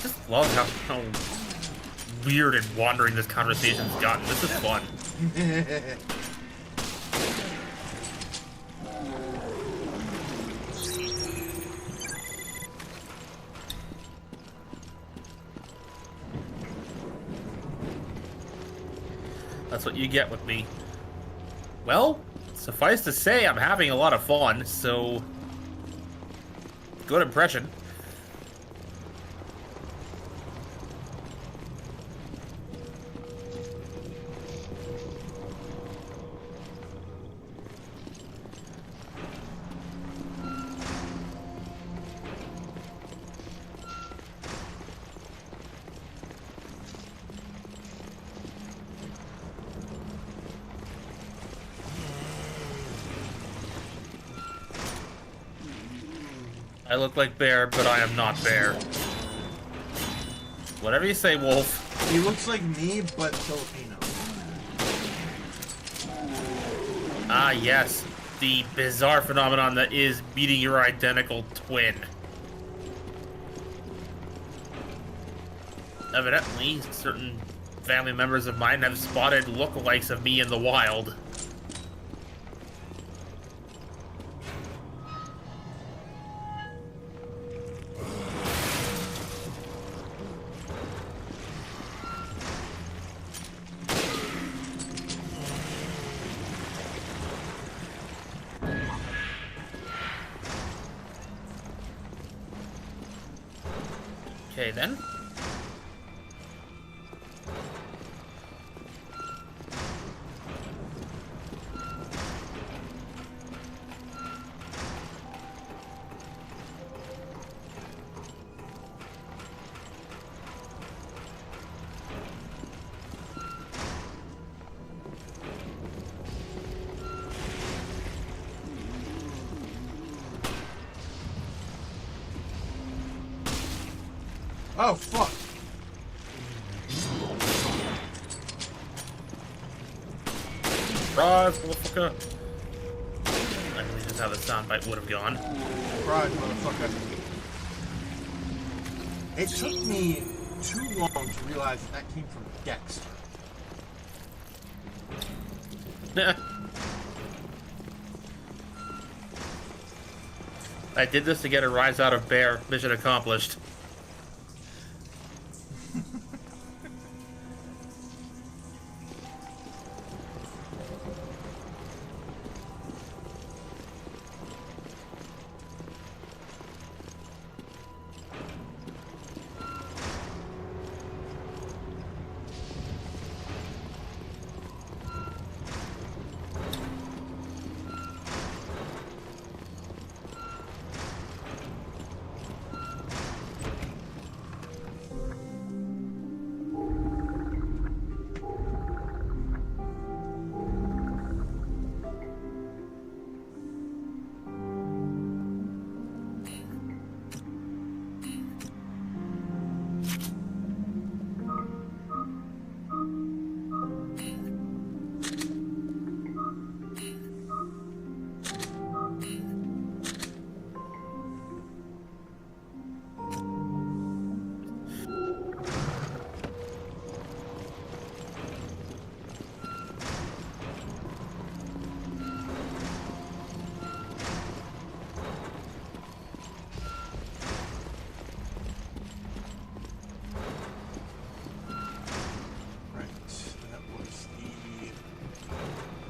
Just love how weird and wandering this conversation's gotten. This is fun. That's what you get with me. Well, suffice to say, I'm having a lot of fun, so... Good impression. I look like Bear, but I am not Bear. Whatever you say, Wolf. He looks like me, but Filipino. Ah, yes. The bizarre phenomenon that is meeting your identical twin. Evidently, certain family members of mine have spotted lookalikes of me in the wild. Okay, then. Oh, fuck. Surprise, motherfucker. I believe that's how the soundbite would have gone. Surprise, motherfucker. It took me too long to realize that came from Dexter. I did this to get a rise out of bear. Mission accomplished.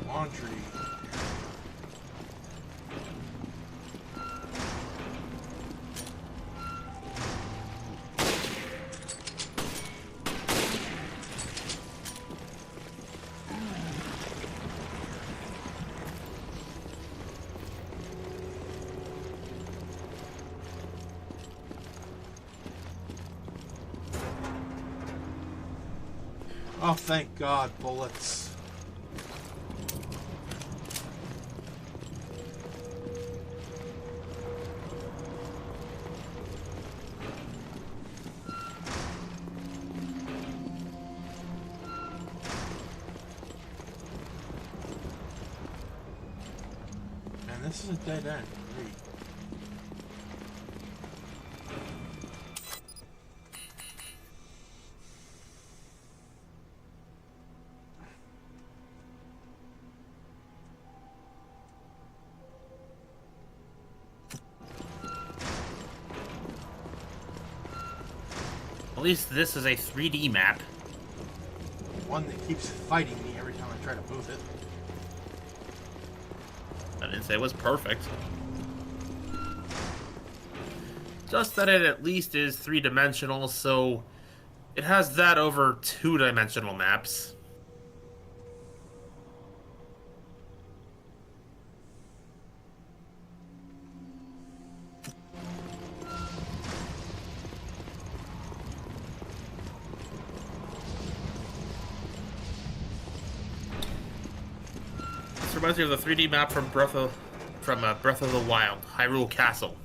Laundry. Oh, thank God, bullets. Man, this is a dead end. Great. At least this is a 3D map. One that keeps fighting me every time I try to move it. I didn't say it was perfect. Just that it at least is 3-dimensional, so it has that over 2-dimensional maps. This reminds me of the 3D map from Breath of the Wild, Hyrule Castle.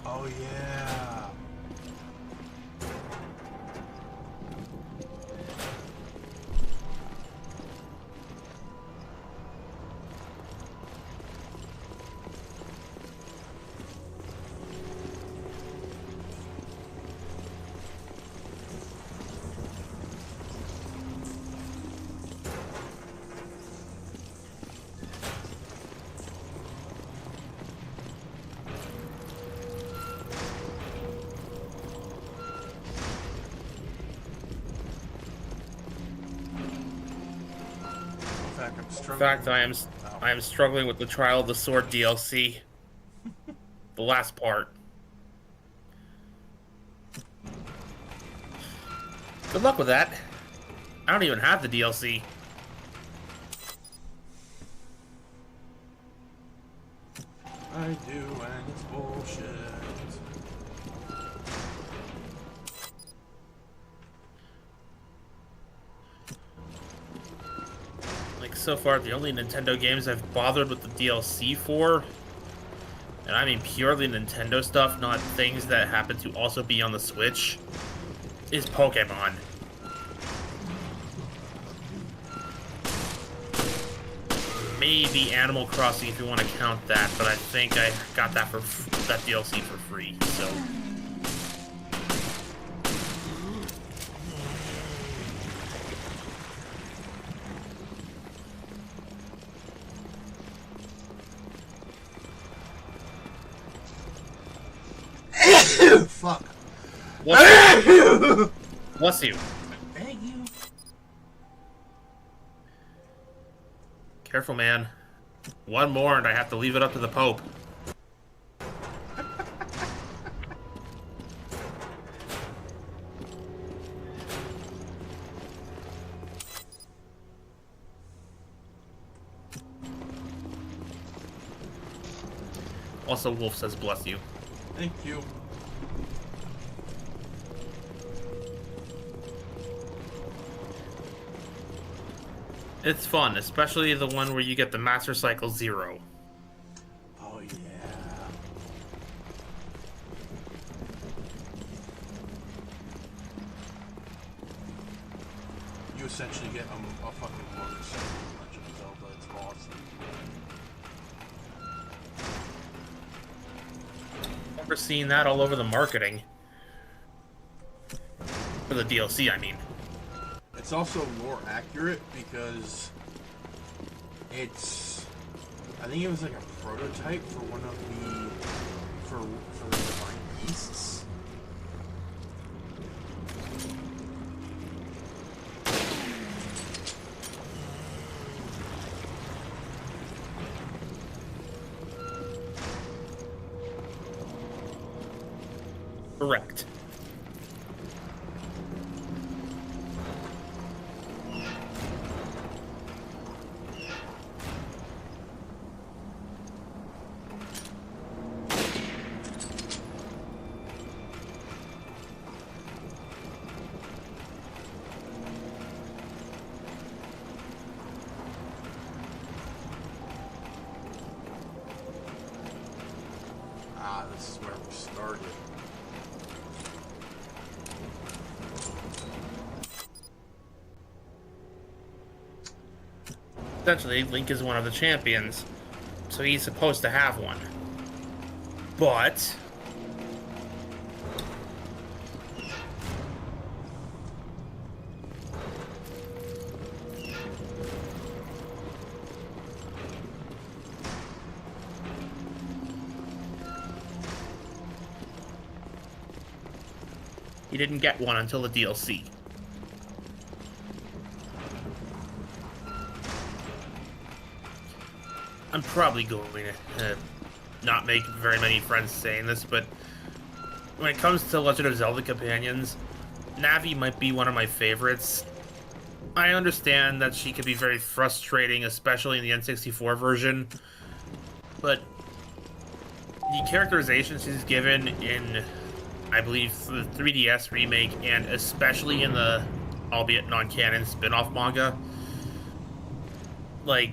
Oh yeah. In fact, I am struggling with the Trial of the Sword DLC. The last part. Good luck with that. I don't even have the DLC. I do, and it's bullshit. Like, so far, the only Nintendo games I've bothered with the DLC for and I mean purely Nintendo stuff, not things that happen to also be on the Switch, is Pokemon. Maybe Animal Crossing if you want to count that, but I think I got that that DLC for free, so... Fuck. Bless you. Thank you. Careful, man. One more and I have to leave it up to the Pope. Also, Wolf says bless you. Thank you. It's fun, especially the one where you get the Master Cycle 0. Oh, yeah. You essentially get a fucking motorcycle in Legend of Zelda. It's awesome. Remember seeing that all over the marketing. For the DLC, I mean. It's also more accurate because it's, I think it was like a prototype for one of the, for the Divine Beasts. Correct. This is where we started. Essentially, Link is one of the champions, so he's supposed to have one. But... he didn't get one until the DLC. I'm probably going to not make very many friends saying this, but when it comes to Legend of Zelda companions, Navi might be one of my favorites. I understand that she could be very frustrating, especially in the N64 version, but the characterization she's given in, I believe, the 3DS remake, and especially in the, albeit non-canon, spin-off manga, like,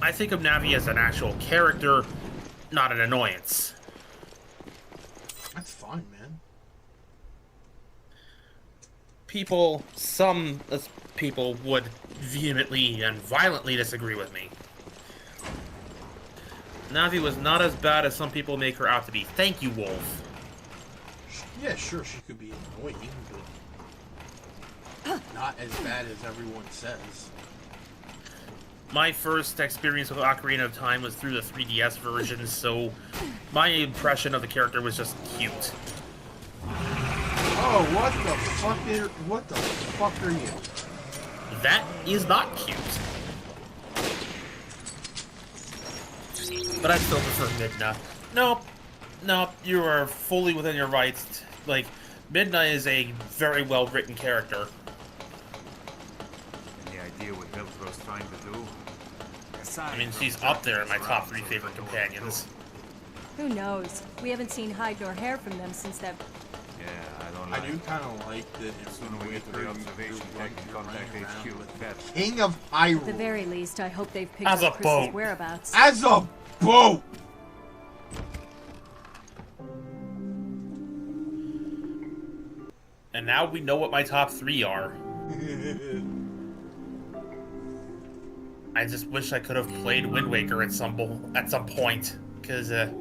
I think of Navi as an actual character, not an annoyance. That's fine, man. Some people would vehemently and violently disagree with me. Navi was not as bad as some people make her out to be. Thank you, Wolf. Yeah, sure, she could be annoying, but not as bad as everyone says. My first experience with Ocarina of Time was through the 3DS version, so my impression of the character was just cute. Oh, what the fuck are you? That is not cute. But I still prefer Midna. Nope, you are fully within your rights. Like, Midna is a very well-written character. Any idea what Velcro's trying to do? I mean, she's up there in my top 3 favorite companions. Who knows? We haven't seen hide nor hair from them since that... I do kind of like that as soon as we get to the observation deck and contact HQ with Pets. King of Hyrule. At the very least, I hope they've picked As a up Chris's boat. whereabouts. As a boat! And now we know what my top 3 are. I just wish I could have played Wind Waker at some point, because the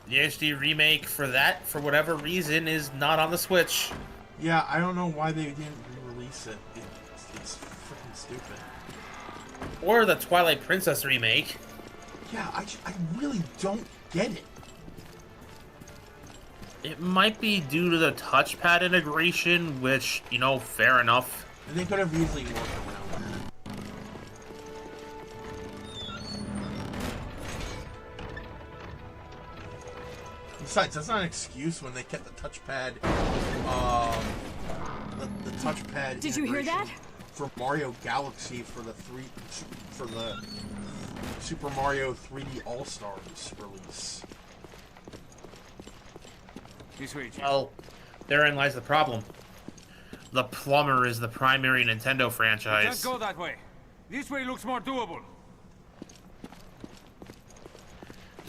HD remake for that, for whatever reason, is not on the Switch. Yeah, I don't know why they didn't re-release it. It's freaking stupid. Or the Twilight Princess remake. Yeah, I really don't get it. It might be due to the touchpad integration, which, you know, fair enough. And they could have easily worked around that. Besides, that's not an excuse when they kept the touchpad, the touchpad. Did you hear that? For Mario Galaxy for the Super Mario 3D All Stars release. Well, therein lies the problem. The plumber is the primary Nintendo franchise. Let's go that way. This way looks more doable.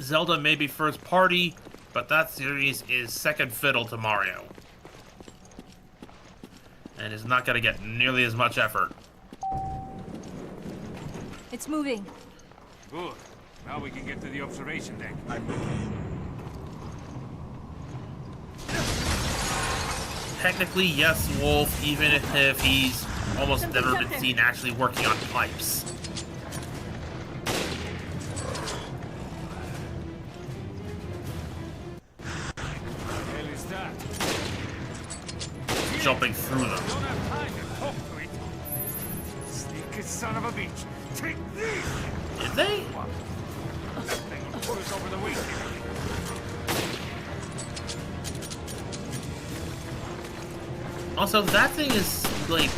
Zelda may be first party, but that series is second fiddle to Mario. And is not going to get nearly as much effort. It's moving. Good. Now we can get to the observation deck. Technically, yes, Wolf, even if he's almost never been seen actually working on pipes. Jumping through them. Don't have time to talk to it. Sneaky son of a bitch. Take this! Did they? That thing will put us over the week. Also, that thing is, like,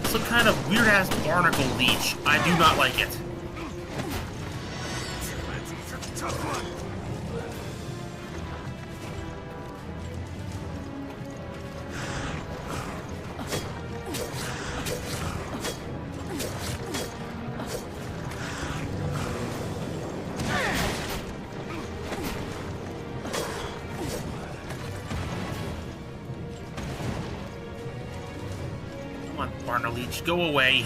some kind of weird-ass barnacle leech. I do not like it. Leech, go away.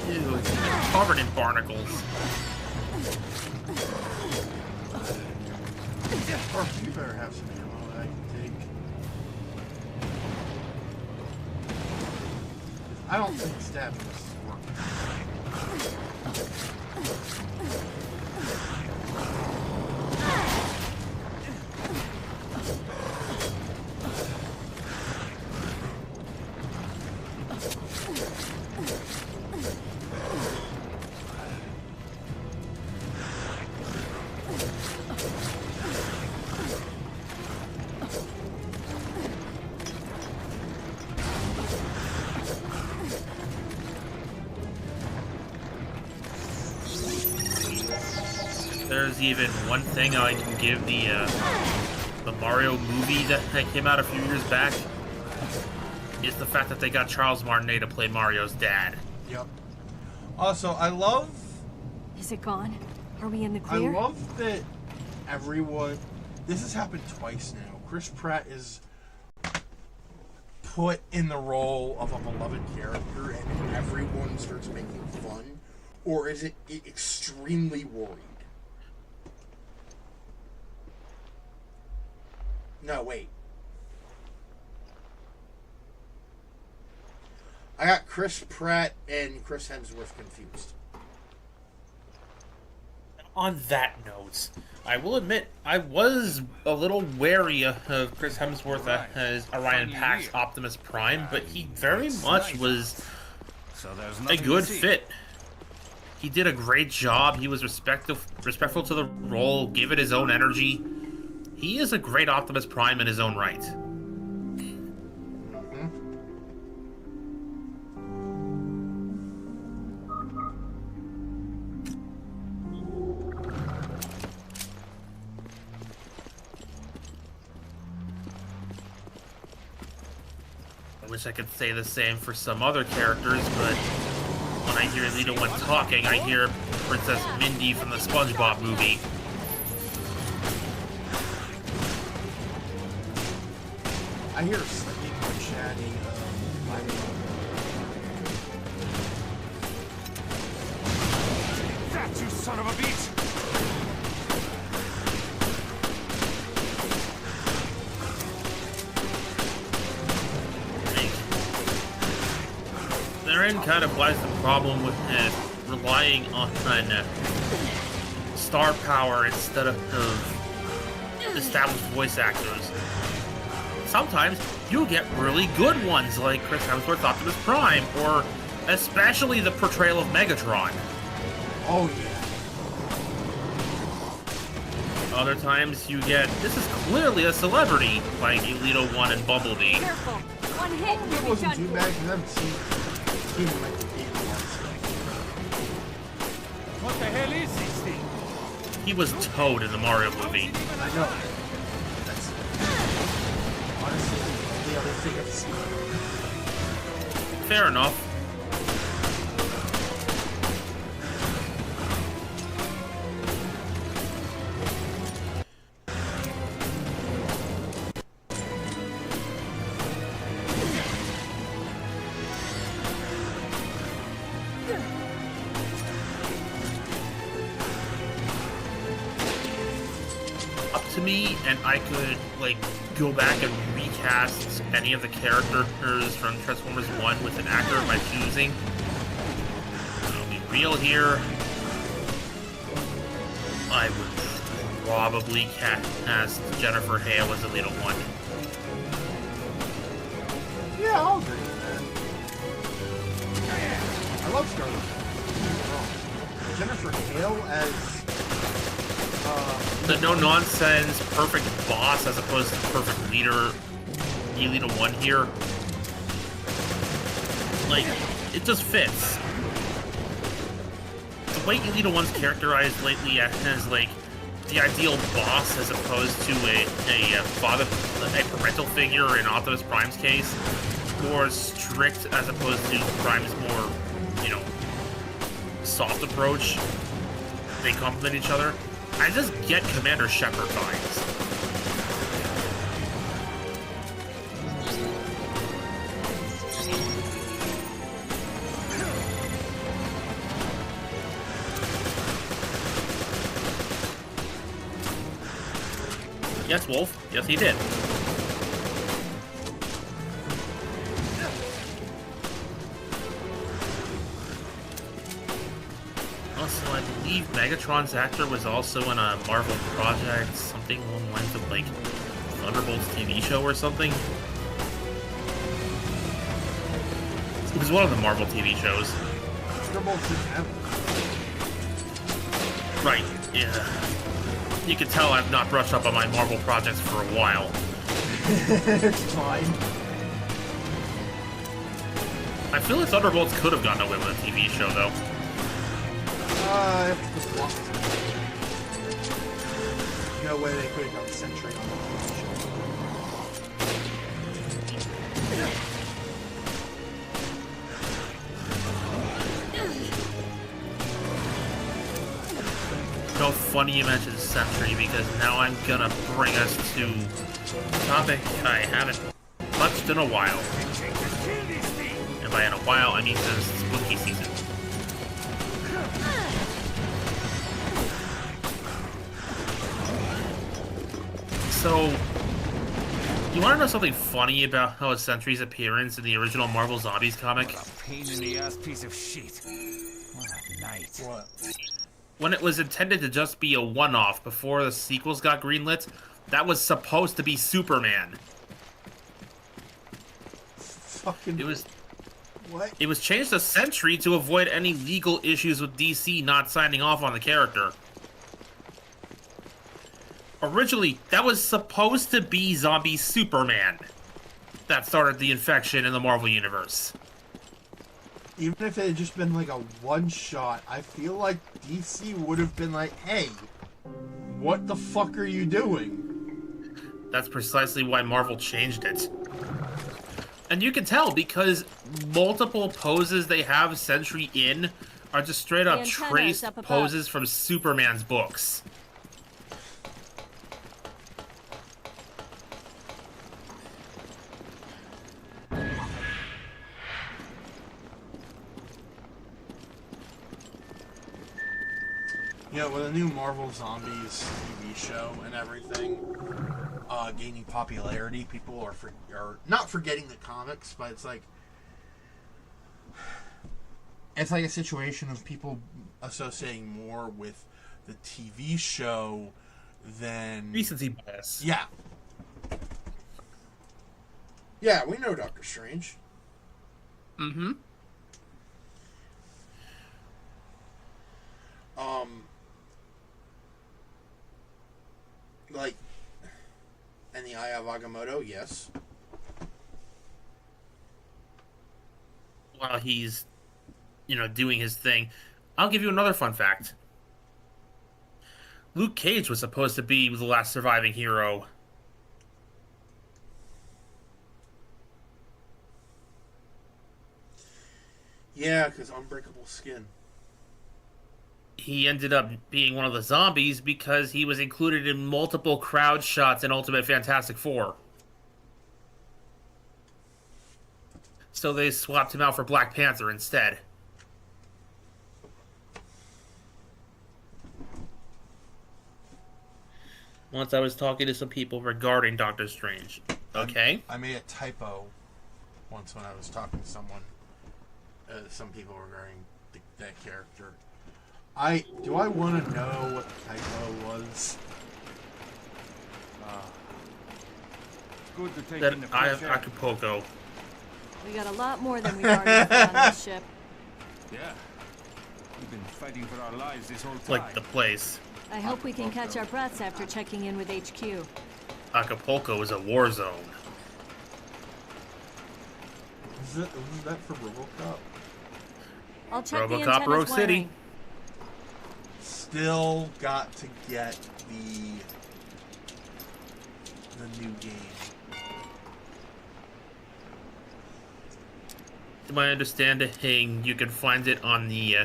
Ew, it's covered in barnacles. You better have some ammo that I can take. I don't think stabbing this is working. There's even one thing I can give the Mario movie that came out a few years back is the fact that they got Charles Martinet to play Mario's dad. Yep. Also, I love... Is it gone? Are we in the clear? I love that everyone... This has happened twice now. Chris Pratt is put in the role of a beloved character and everyone starts making fun. Or is it extremely worried? No, wait. I got Chris Pratt and Chris Hemsworth confused. On that note, I will admit I was a little wary of Chris Hemsworth as Orion Pax Optimus Prime, but he very much was a good fit. He did a great job. He was respectful to the role, gave it his own energy. He is a great Optimus Prime in his own right. wish I could say the same for some other characters, but when I hear Elita 1 talking, I hear Princess Mindy from the SpongeBob movie. I hear her singing or chatting. That you son of a bitch! Therein kind of lies the problem with relying on star power instead of established voice actors. Sometimes you get really good ones like Chris Hemsworth's Optimus Prime, or especially the portrayal of Megatron. Oh yeah. Other times you get, this is clearly a celebrity, like Elita 1 and Bumblebee. Careful. One hit. It wasn't too bad because I haven't seen him like the big ones. What the hell is this thing? He was Toad in the Mario movie. I know. That's honestly the other thing I've seen. Fair enough. To me, and I could like go back and recast any of the characters from Transformers 1 with an actor of my choosing. I'll be real here. I would probably cast Jennifer Hale as Elita 1. Yeah, I'll agree with that. I love Scarlet. Jennifer Hale as the no-nonsense, perfect boss as opposed to perfect leader, Elita 1 here. Like, it just fits. The way Elita 1's characterized lately as, like, the ideal boss as opposed to a parental figure in Optimus Prime's case, more strict as opposed to Prime's more, you know, soft approach. They complement each other. I just get Commander Shepard vibes. Yes, Wolf. Yes, he did. Also, I believe Megatron's actor was also in a Marvel project, something along the lines of, like, Thunderbolts TV show or something. It was one of the Marvel TV shows. Thunderbolts didn't have it. Right, yeah. You can tell I've not brushed up on my Marvel projects for a while. It's fine. I feel like Thunderbolts could have gotten away with a TV show, though. No way they could have gone Sentry on the No, funny you mentioned Sentry, because now I'm gonna bring us to a topic I haven't touched in a while. And by in a while, I mean since spooky season. So, you want to know something funny about how Sentry's appearance in the original Marvel Zombies comic? Pain in the ass piece of shit. What a night. What? When it was intended to just be a one-off before the sequels got greenlit, that was supposed to be Superman. Fucking... It was... What? It was changed to Sentry to avoid any legal issues with DC not signing off on the character. Originally, that was supposed to be Zombie Superman that started the infection in the Marvel Universe. Even if it had just been like a one-shot, I feel like DC would have been like, hey, what the fuck are you doing? That's precisely why Marvel changed it. And you can tell because multiple poses they have Sentry in are just straight up traced poses from Superman's books. Yeah, with a new Marvel Zombies TV show and everything gaining popularity, people are not forgetting the comics, but it's like a situation of people associating more with the TV show than recency bias. Yeah. Yeah, we know Doctor Strange. Mm-hmm. Like, and the Eye of Agamotto, yes. While he's, doing his thing, I'll give you another fun fact. Luke Cage was supposed to be the last surviving hero. Yeah, because unbreakable skin. He ended up being one of the zombies because he was included in multiple crowd shots in Ultimate Fantastic Four. So they swapped him out for Black Panther instead. Once I was talking to some people regarding Doctor Strange. Okay? I made a typo once when I was talking to someone. Some people regarding that character. Do I want to know what the typo was? Good to take That in the Eye of fresh air. Acapulco. We got a lot more than we've already found on this ship. Yeah. We've been fighting for our lives this whole time. Like the place. I hope we can catch our breaths after checking in with HQ. Acapulco is a war zone. Was that for RoboCop? I'll check the RoboCop antennas Rogue wiring. City. Still got to get the new game. To my understanding, you can find it on the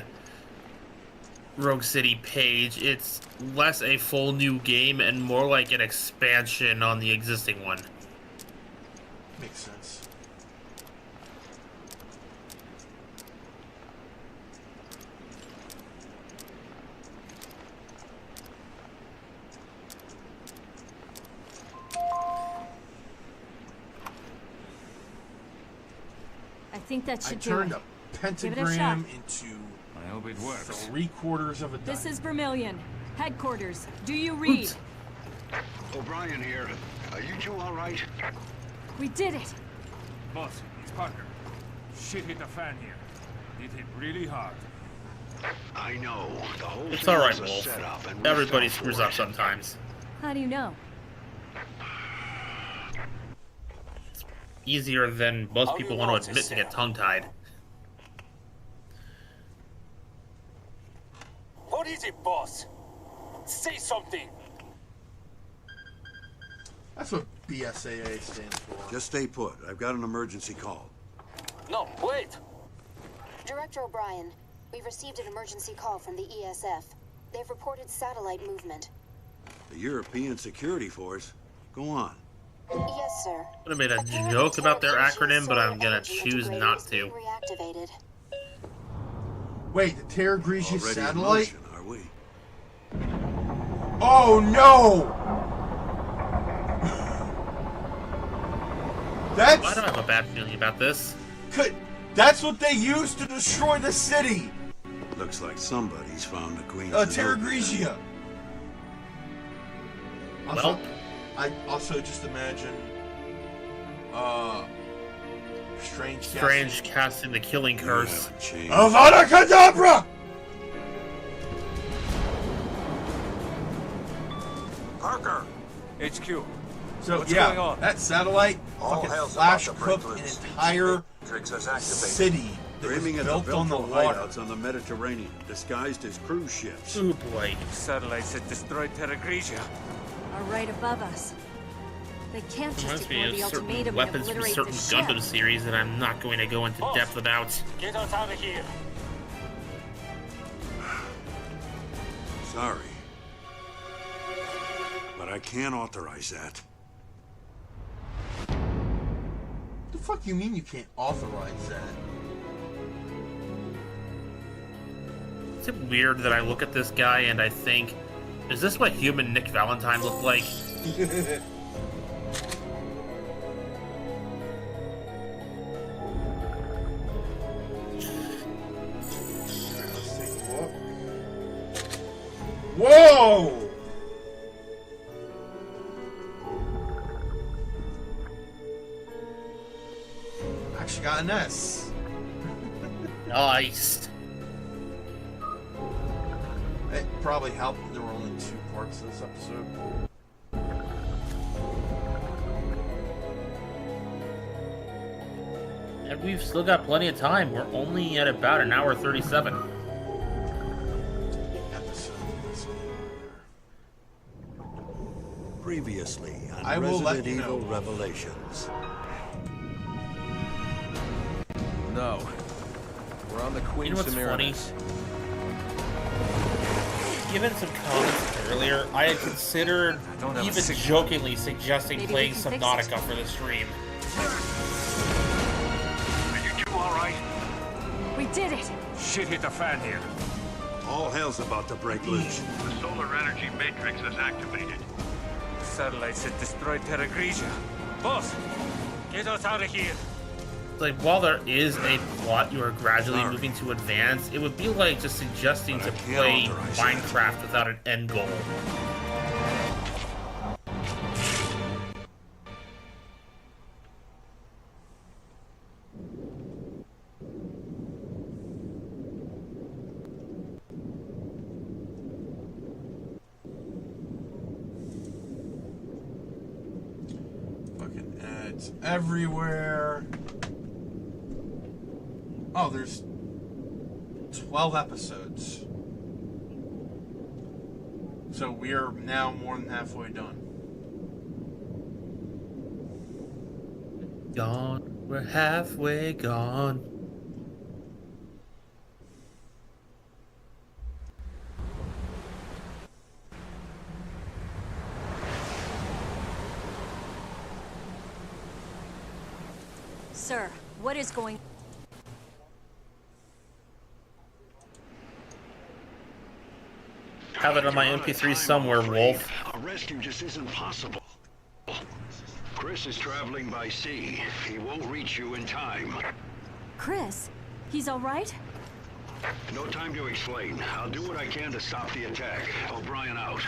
Rogue City page. It's less a full new game and more like an expansion on the existing one. Makes sense. I think that should I do turned it. a Give it a shot. pentagram into I hope it works. 3/4 of a This diamond. is Vermilion. Headquarters. Do you read? Oops. O'Brien here. Are you two all right? We did it. Boss, it's Parker. Shit hit the fan here. It hit really hard. I know. The whole It's thing alright, was a Wolf. setup, and we Everybody fell screws for up it. sometimes. How do you know? Easier than most people want to admit to get tongue-tied. What is it, boss? Say something. That's what BSAA stands for. Just stay put. I've got an emergency call. No, wait. Director O'Brien, we've received an emergency call from the ESF. They've reported satellite movement. The European Security Force? Go on. Yes, sir. I would have made a joke about their acronym, but I'm gonna choose not to. Reactivated. Wait, the Terra Grigia Already in satellite? motion, are we? Oh no! That's I don't have a bad feeling about this. that's what they used to destroy the city. Looks like somebody's found the Queen's Terra Zenobia. Grigia. Also, Well, I also just imagine Strange casting the Killing Curse. Avada Kedavra! Parker! HQ. So What's yeah, going on? that satellite All fucking hell's flash about to cooked break an loose. entire Matrix has activated. city that They're was aiming at built the on the Velcro water. hideouts on the Mediterranean, disguised as cruise ships. Oh boy. Satellites that destroyed Terra Grigia. Are right above us. They can't just Reminds me ignore of the certain ultimatum and weapons from obliterate certain the ship. Gundam series that I'm not going to go into depth about. Get us out of here. Sorry. But I can't authorize that. The fuck you mean you can't authorize that? Is it weird that I look at this guy and I think, is this what human Nick Valentine looked like? Whoa! Actually got an S. Nice. It probably helped there were only 2 parts of this episode. And we've still got plenty of time. We're only at about an hour 37. Previously on I will let Resident you know. Evil Revelations. No. We're on the Queen You know what's funny? Semiramis. Given some comments earlier, I had considered don't have a even signal. jokingly suggesting Maybe we playing can fix Subnautica for the stream. Are you two all right? We did it! Shit hit the fan here. All hell's about to break loose. The solar energy matrix is activated. Satellites had destroyed Terra Grigia. Boss, get us out of here. Like, while there is a plot you are gradually Sorry. moving to advance, it would be like just suggesting But to I can't play authorize that. Minecraft without an end goal. Fucking ads everywhere. Oh, there's 12 episodes. So we are now more than halfway done. Gone. We're halfway gone. Sir, what is going... Have it on my MP3 somewhere, Wolf. A rescue just isn't possible. Chris is traveling by sea. He won't reach you in time. Chris? He's alright? No time to explain. I'll do what I can to stop the attack. O'Brien out.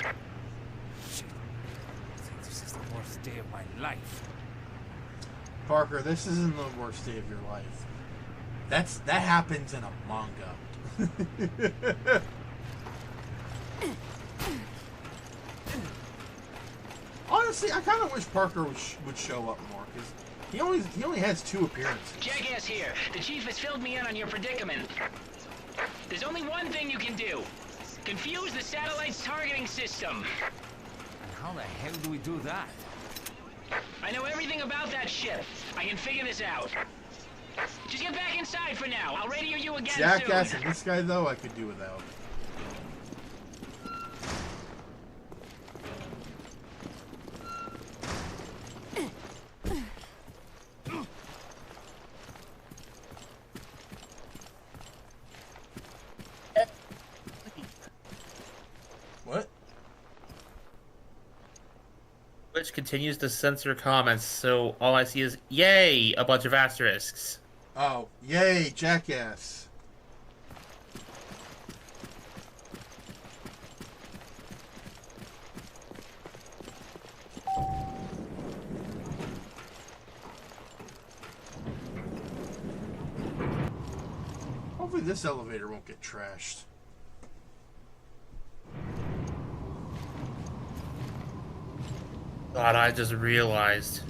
This is the worst day of my life. Parker, this isn't the worst day of your life. That happens in a manga. Honestly, I kind of wish Parker would show up more, because he only has 2 appearances. Jackass here. The chief has filled me in on your predicament. There's only one thing you can do. Confuse the satellite's targeting system. And how the hell do we do that? I know everything about that ship. I can figure this out. Just get back inside for now. I'll radio you again Jackass soon. and this guy, though, I could do without. What? Twitch continues to censor comments, so all I see is, yay, a bunch of asterisks. Oh, yay, Jackass. Hopefully this elevator won't get trashed. God, I just realized.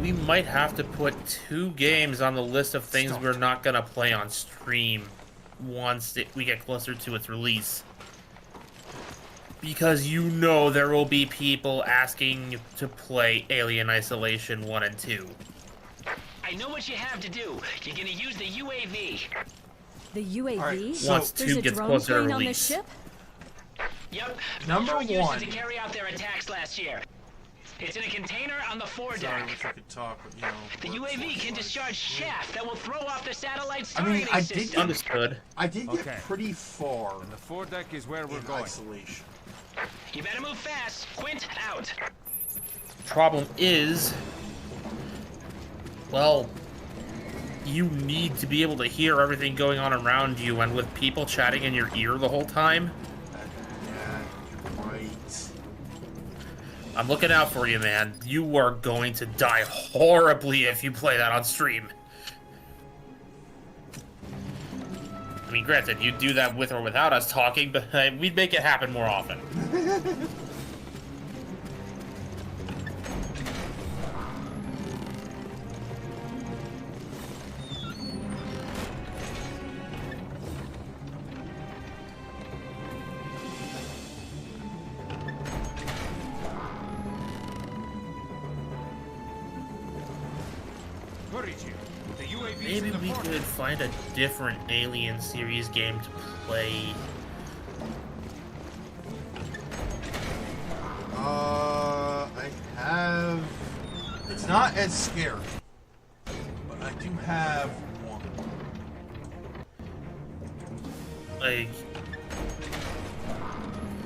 We might have to put 2 games on the list of things we're not gonna play on stream once we get closer to its release. Because you know there will be people asking to play Alien Isolation 1 and 2. I know what you have to do. You're gonna use the UAV. The UAV? Right, so Once There's 2 a gets drone closer to plane on this release. ship? Yep. Number Metro used one. it to carry out their attacks last year. It's in a container on the Sorry, I foredeck. wish I could talk, but, you know... The UAV can discharge shaft that will throw off the satellite's I mean, targeting I system. did... Understood. I did get Okay. pretty far And the foredeck is where we're in going. isolation. You better move fast. Quint out. Problem is, well, you need to be able to hear everything going on around you, and with people chatting in your ear the whole time, Yeah, you're right. I'm looking out for you, man. You are going to die horribly if you play that on stream. I mean, granted, you'd do that with or without us talking, but we'd make it happen more often. Where is you? The UAV is Maybe in the we foredeck. could find a different Alien series game to play. I have... It's not as scary, but I do have one. Like,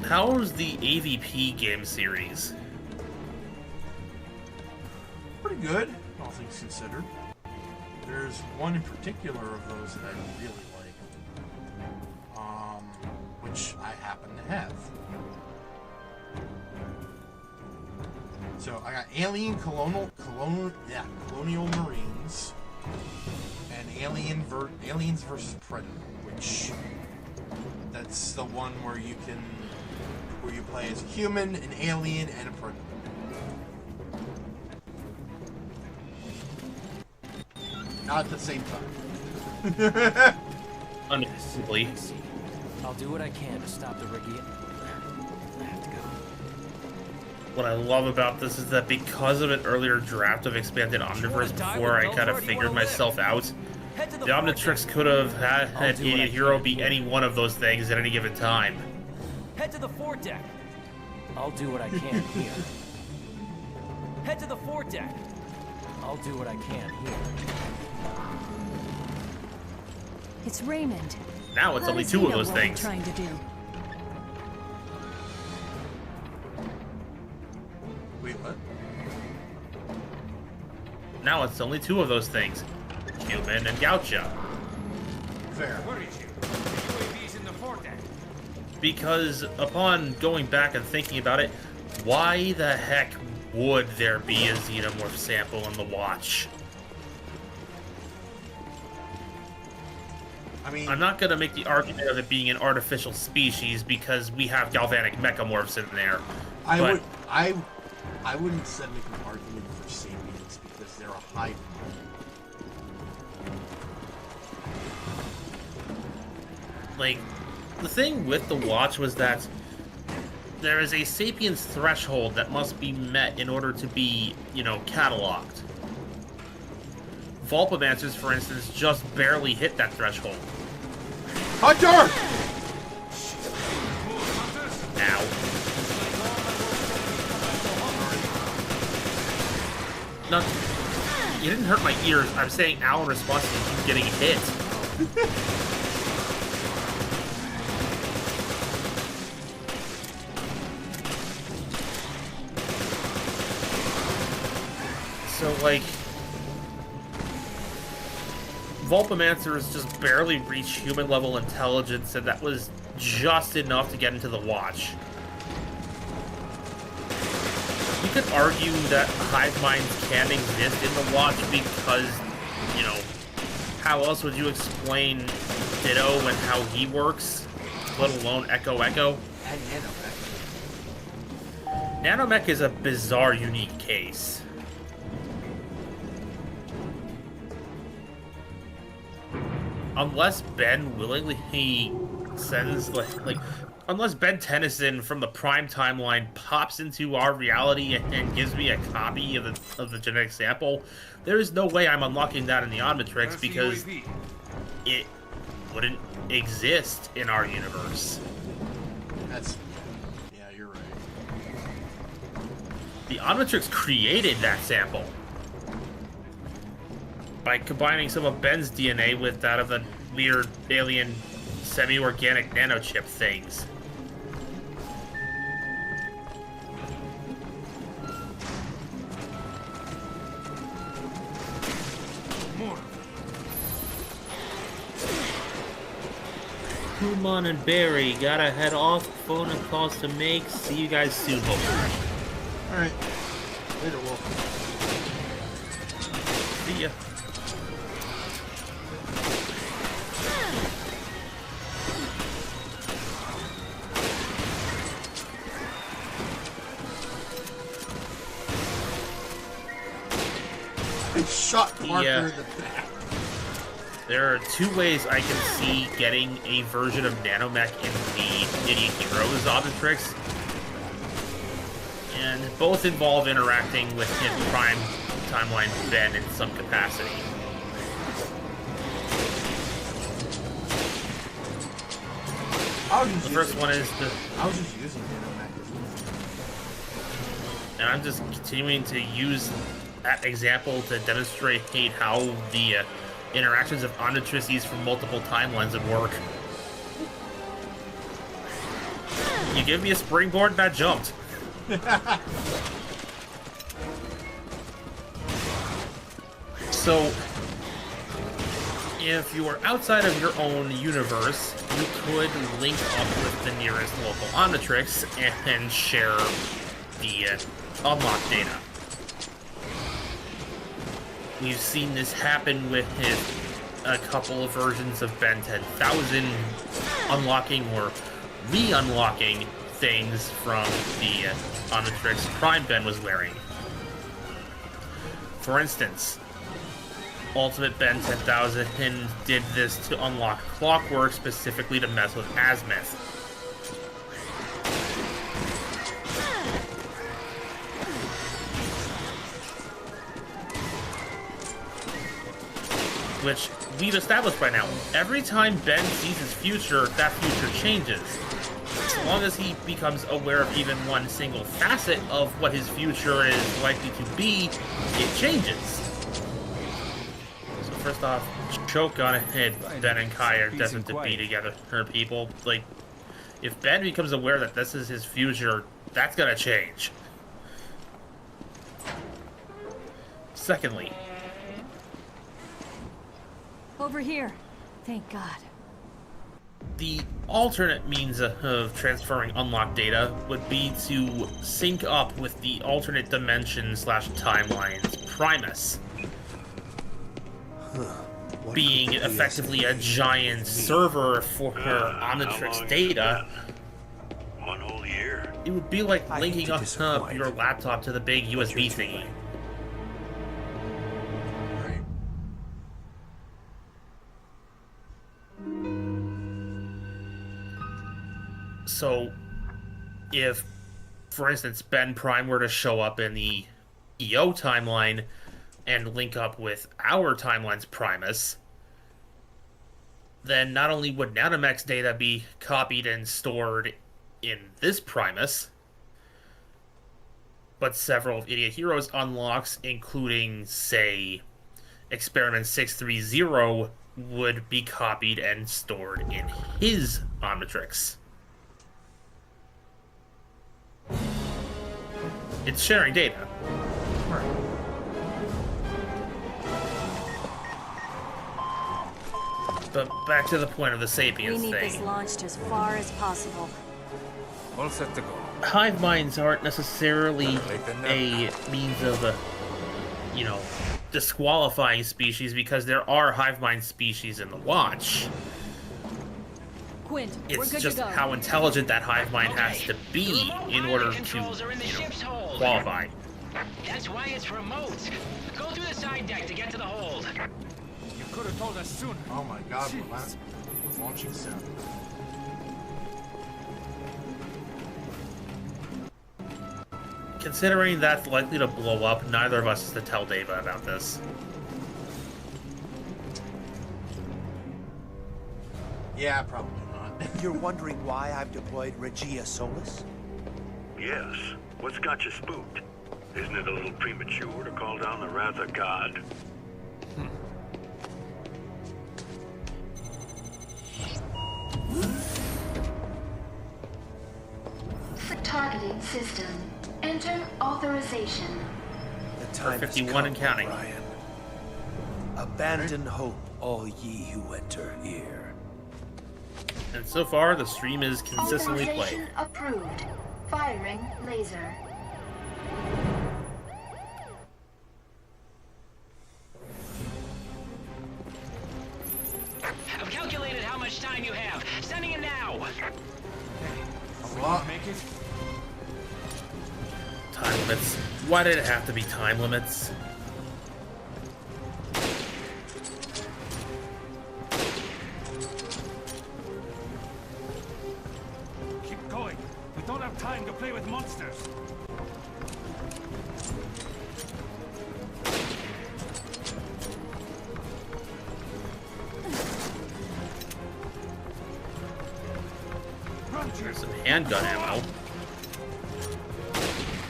how's the AVP game series? Pretty good, all things considered. There's one in particular of those that I really like, which I happen to have. So I got Alien Colonial Marines and Aliens versus Predator, which that's the one where you play as a human, an alien, and a predator. Not at the same time. Understandably. I'll do what I can to stop the Riggy. I have to go. What I love about this is that because of an earlier draft of Expanded Omniverse before I kind of figured myself out, the Omnitrix could have had Idiot Hero be any one of those things at any given time. Head to the foredeck. I'll do what I can here. Head to the foredeck. I'll do what I can here. It's Raymond. Now it's How only does two he of know those what we're things. trying to do? Wait, what? Now it's only two of those things. Human and Gaucha. Fair. Where is you? The UAV is in the foredeck. Because upon going back and thinking about it, why the heck would there be a Xenomorph sample in the Watch? I mean, I'm not going to make the argument of it being an artificial species because we have galvanic mechamorphs in there. I but wouldn't set make an argument for sapiens because they're a hybrid. Like, the thing with the Watch was that there is a sapiens threshold that must be met in order to be, you know, cataloged. Vulpamancers, for instance, just barely hit that threshold. Hunter! Ow. No, you didn't hurt my ears. I'm saying ow in response to you getting hit. So, like, Vulpamancers just barely reach human-level intelligence, and that was just enough to get into the Watch. You could argue that hive minds can exist in the Watch because, you know, how else would you explain Ditto and how he works, let alone Echo Echo? And Nanomech. Nanomech is a bizarre, unique case. Unless Ben willingly sends, like unless Ben Tennyson from the Prime timeline pops into our reality and gives me a copy of the genetic sample, there is no way I'm unlocking that in the Omnitrix because it wouldn't exist in our universe. Yeah, you're right. The Omnitrix created that sample by combining some of Ben's DNA with that of the weird alien semi-organic nanochip things. Kumon and Barry, gotta head off. Phone and calls to make. See you guys soon, hopefully. Alright. Later, Wolf. See ya. I shot Parker in the back. There are two ways I can see getting a version of Nanomech in the Idiot Heroes Omnitrix. And both involve interacting with his Prime timeline Ben in some capacity. The first one is the... I was just using Nanomech. And I'm just continuing to use that example to demonstrate how the interactions of Omnitrices from multiple timelines would work. You gave me a springboard and I jumped. So, if you were outside of your own universe, you could link up with the nearest local Omnitrix and share the unlock data. We've seen this happen with a couple of versions of Ben 10,000 unlocking or re-unlocking things from the Omnitrix Prime Ben was wearing. For instance, Ultimate Ben 10,000 did this to unlock Clockwork, specifically to mess with Azimuth. Which we've established by now. Every time Ben sees his future, that future changes. As long as he becomes aware of even one single facet of what his future is likely to be, it changes. So first off, choke on it, Ben and Kai are destined to be together. Her people, like, if Ben becomes aware that this is his future, that's gonna change. Secondly, over here. Thank God. the alternate means of transferring unlocked data would be to sync up with the alternate dimension / timelines Primus. Being effectively a giant server for her Omnitrix data. 1 whole year. It would be like linking up your laptop to the big USB thingy. So, if, for instance, Ben Prime were to show up in the EO timeline and link up with our timeline's Primus, then not only would Nanomech's data be copied and stored in this Primus, but several of Idiot Heroes unlocks, including, say, Experiment 630, would be copied and stored in his Omnitrix. It's sharing data. But back to the point of the Sapiens We need thing. this launched as far as possible. All set to go. Hive minds aren't necessarily a means of, disqualifying species, because there are hive mind species in the Watch. Quint, we're It's good just to go. how intelligent that hive mind has to be in order to, qualify. That's why it's remote. Go through the side deck to get to the hold. You could have told us sooner. Oh my god, we're launching soon. considering that's likely to blow up, neither of us is to tell Deva about this. Yeah, probably not. You're wondering why I've deployed Regia Solis? Yes. What's got you spooked? Isn't it a little premature to call down the wrath of God? Targeting system. Enter authorization. The time 51 and counting. Ryan. Abandon hope, all ye who enter here. And so far, the stream is consistently played. Authorization approved. Firing laser. I've calculated how much time you have. Sending it now. Make it? Time limits. Why did it have to be time limits? Keep going. We don't have time to play with monsters. There's some handgun ammo.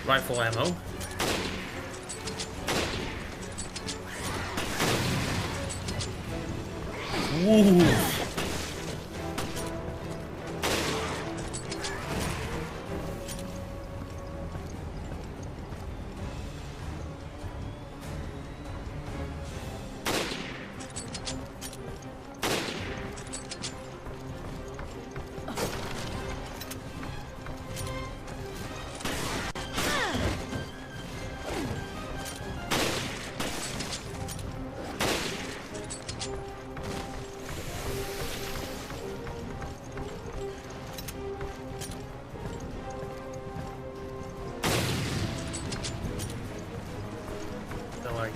Rifle ammo. Ooh.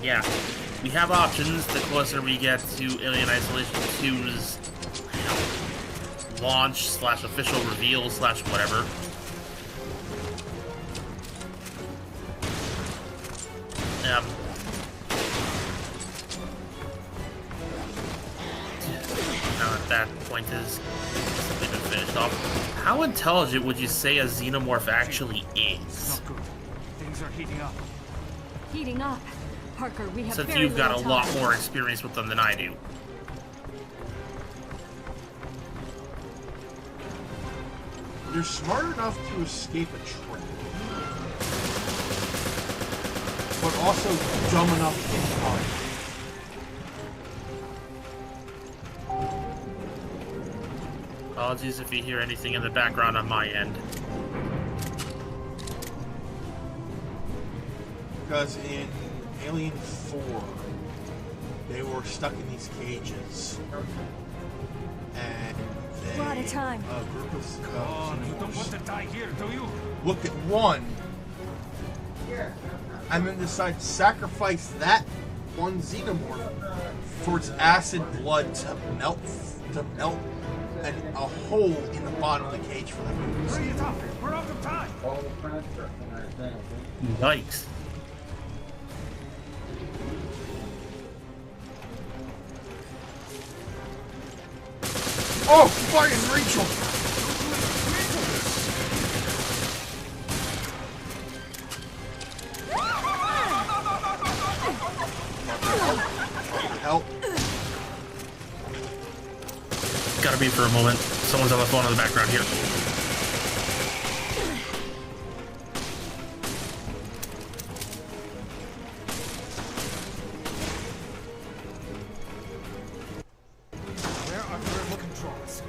Yeah, we have options the closer we get to Alien Isolation 2's launch / official reveal / whatever. Now at that point is simply been finished off. How intelligent would you say a xenomorph actually is? Not good. Things are heating up. Heating up. Parker, we have Since very you've got a little lot time. more experience with them than I do. You're smart enough to escape a trap, but also dumb enough to get caught. Apologies if you hear anything in the background on my end. Because in Alien 4, they were stuck in these cages, and A lot of time. a group of Come on, you don't want to die here, do you? looked at one and then decided to sacrifice that one xenomorph for its acid blood to melt and a hole in the bottom of the cage for them. Hurry it up! We're out of time! Yikes. Oh, fucking Rachel! Help. Gotta be for a moment. Someone's on the phone in the background here. Where are the remote controls?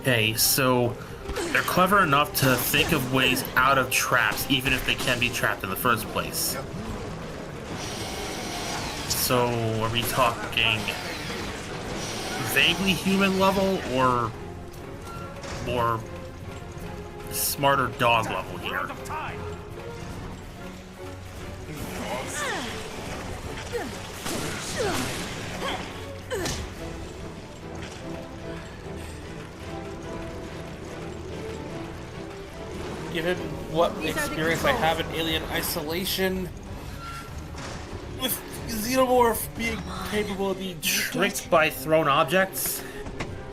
Okay, so they're clever enough to think of ways out of traps, even if they can be trapped in the first place. Yep. So, are we talking vaguely human level or more smarter dog level here? Given what experience I have in Alien Isolation, with Xenomorph being capable of being tricked by thrown objects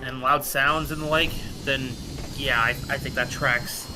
and loud sounds and the like, then yeah, I think that tracks.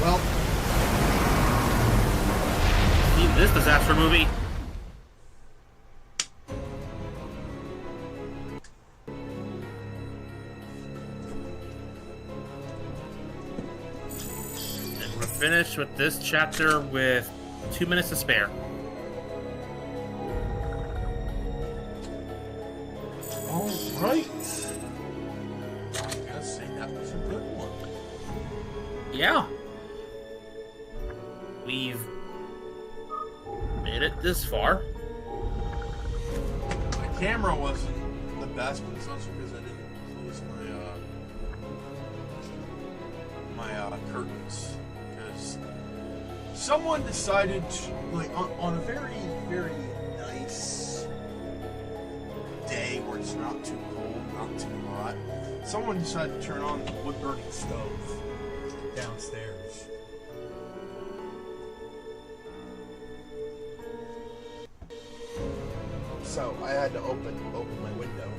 Well, This disaster movie. And we're finished with this chapter with 2 minutes to spare. all right. I gotta say that was a good one. Yeah. We've made it this far. My camera wasn't the best, but it's also because I didn't close my curtains. Because someone decided, like, on a very, very nice day where it's not too cold, not too hot, someone decided to turn on the wood-burning stove downstairs. So I had to open my window.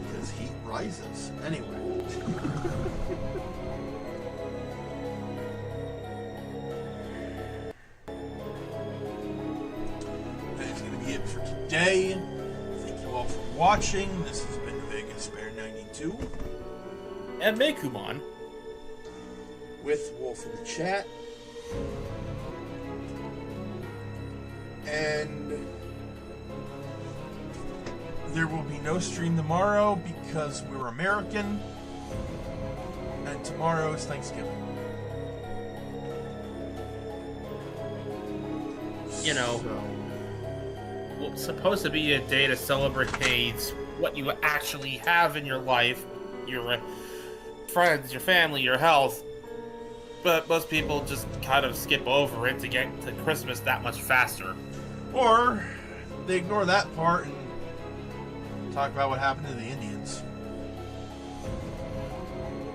Because heat rises. Anyway. That is going to be it for today. Thank you all for watching. This has been Vegas Bear 92. And Meikumon. With Wolf in the chat. And there will be no stream tomorrow because we're American, and tomorrow is Thanksgiving. You know, what's supposed to be a day to celebrate what you actually have in your life, your friends, your family, your health. But most people just kind of skip over it to get to Christmas that much faster. Or they ignore that part and talk about what happened to the Indians.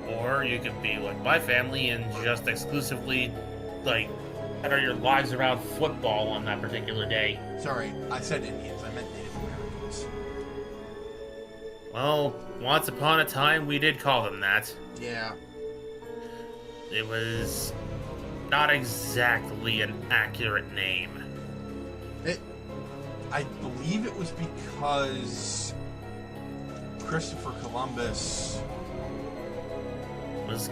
Or you could be like my family and just exclusively, like, center your lives around football on that particular day. Sorry, I said Indians. I meant Native Americans. Well, once upon a time, we did call them that. Yeah. It was not exactly an accurate name. I believe it was because Christopher Columbus was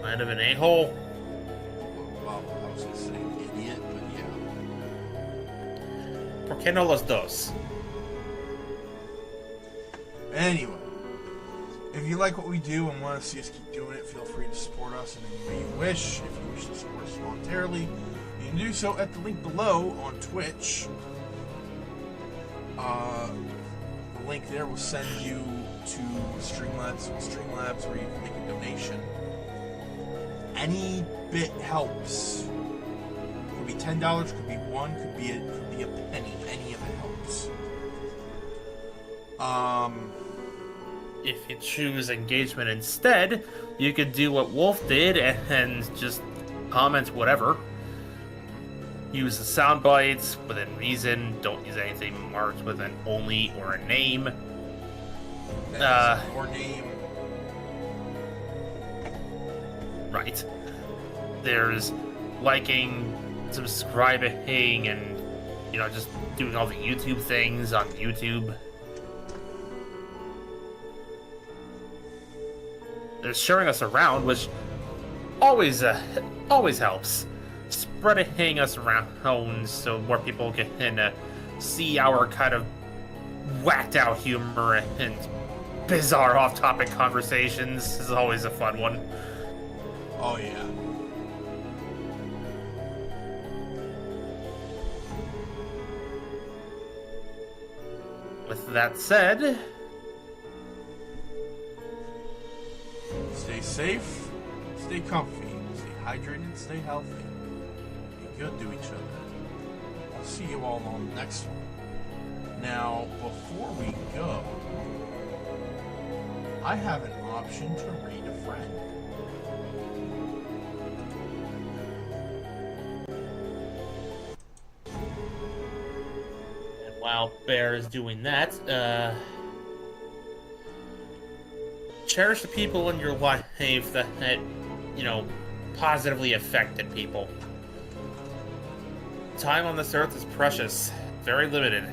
kind of an a-hole. Well, I was going to say idiot, but yeah. ¿Por qué no los dos? Anyway, if you like what we do and want to see us keep doing it, feel free to support us in any way you wish. If you wish to support us voluntarily, you can do so at the link below on Twitch. The link there will send you to Streamlabs where you can make a donation. Any bit helps. Could be $10, could be $1, could be a penny. Any of it helps. If you choose engagement instead, you could do what Wolf did and just comment whatever. Use the sound bites within reason. Don't use anything marked with an only or a name. Or name. Right. There's liking, subscribing, and, you know, just doing all the YouTube things on YouTube. There's sharing us around, which always helps. Spreading us around so more people can see our kind of whacked out humor and bizarre off-topic conversations is always a fun one. Oh yeah. With that said, stay safe, stay comfy, stay hydrated, stay healthy. Be good to each other. I'll see you all on the next one. Now, before we go, I have an option to read a friend. and while Bear is doing that, cherish the people in your life that, you know, positively affected people. Time on this earth is precious, very limited.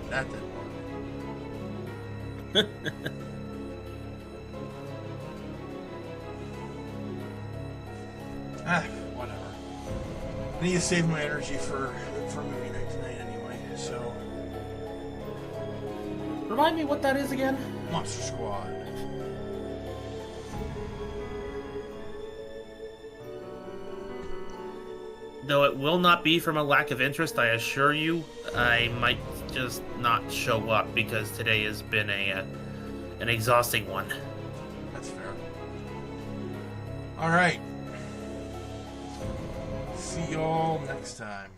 That didn't work. Whatever. I need to save my energy for movie night tonight anyway, so... Remind me what that is again? Monster Squad. Though it will not be from a lack of interest, I assure you, I might just not show up because today has been an exhausting one. That's fair. Alright. See y'all next time.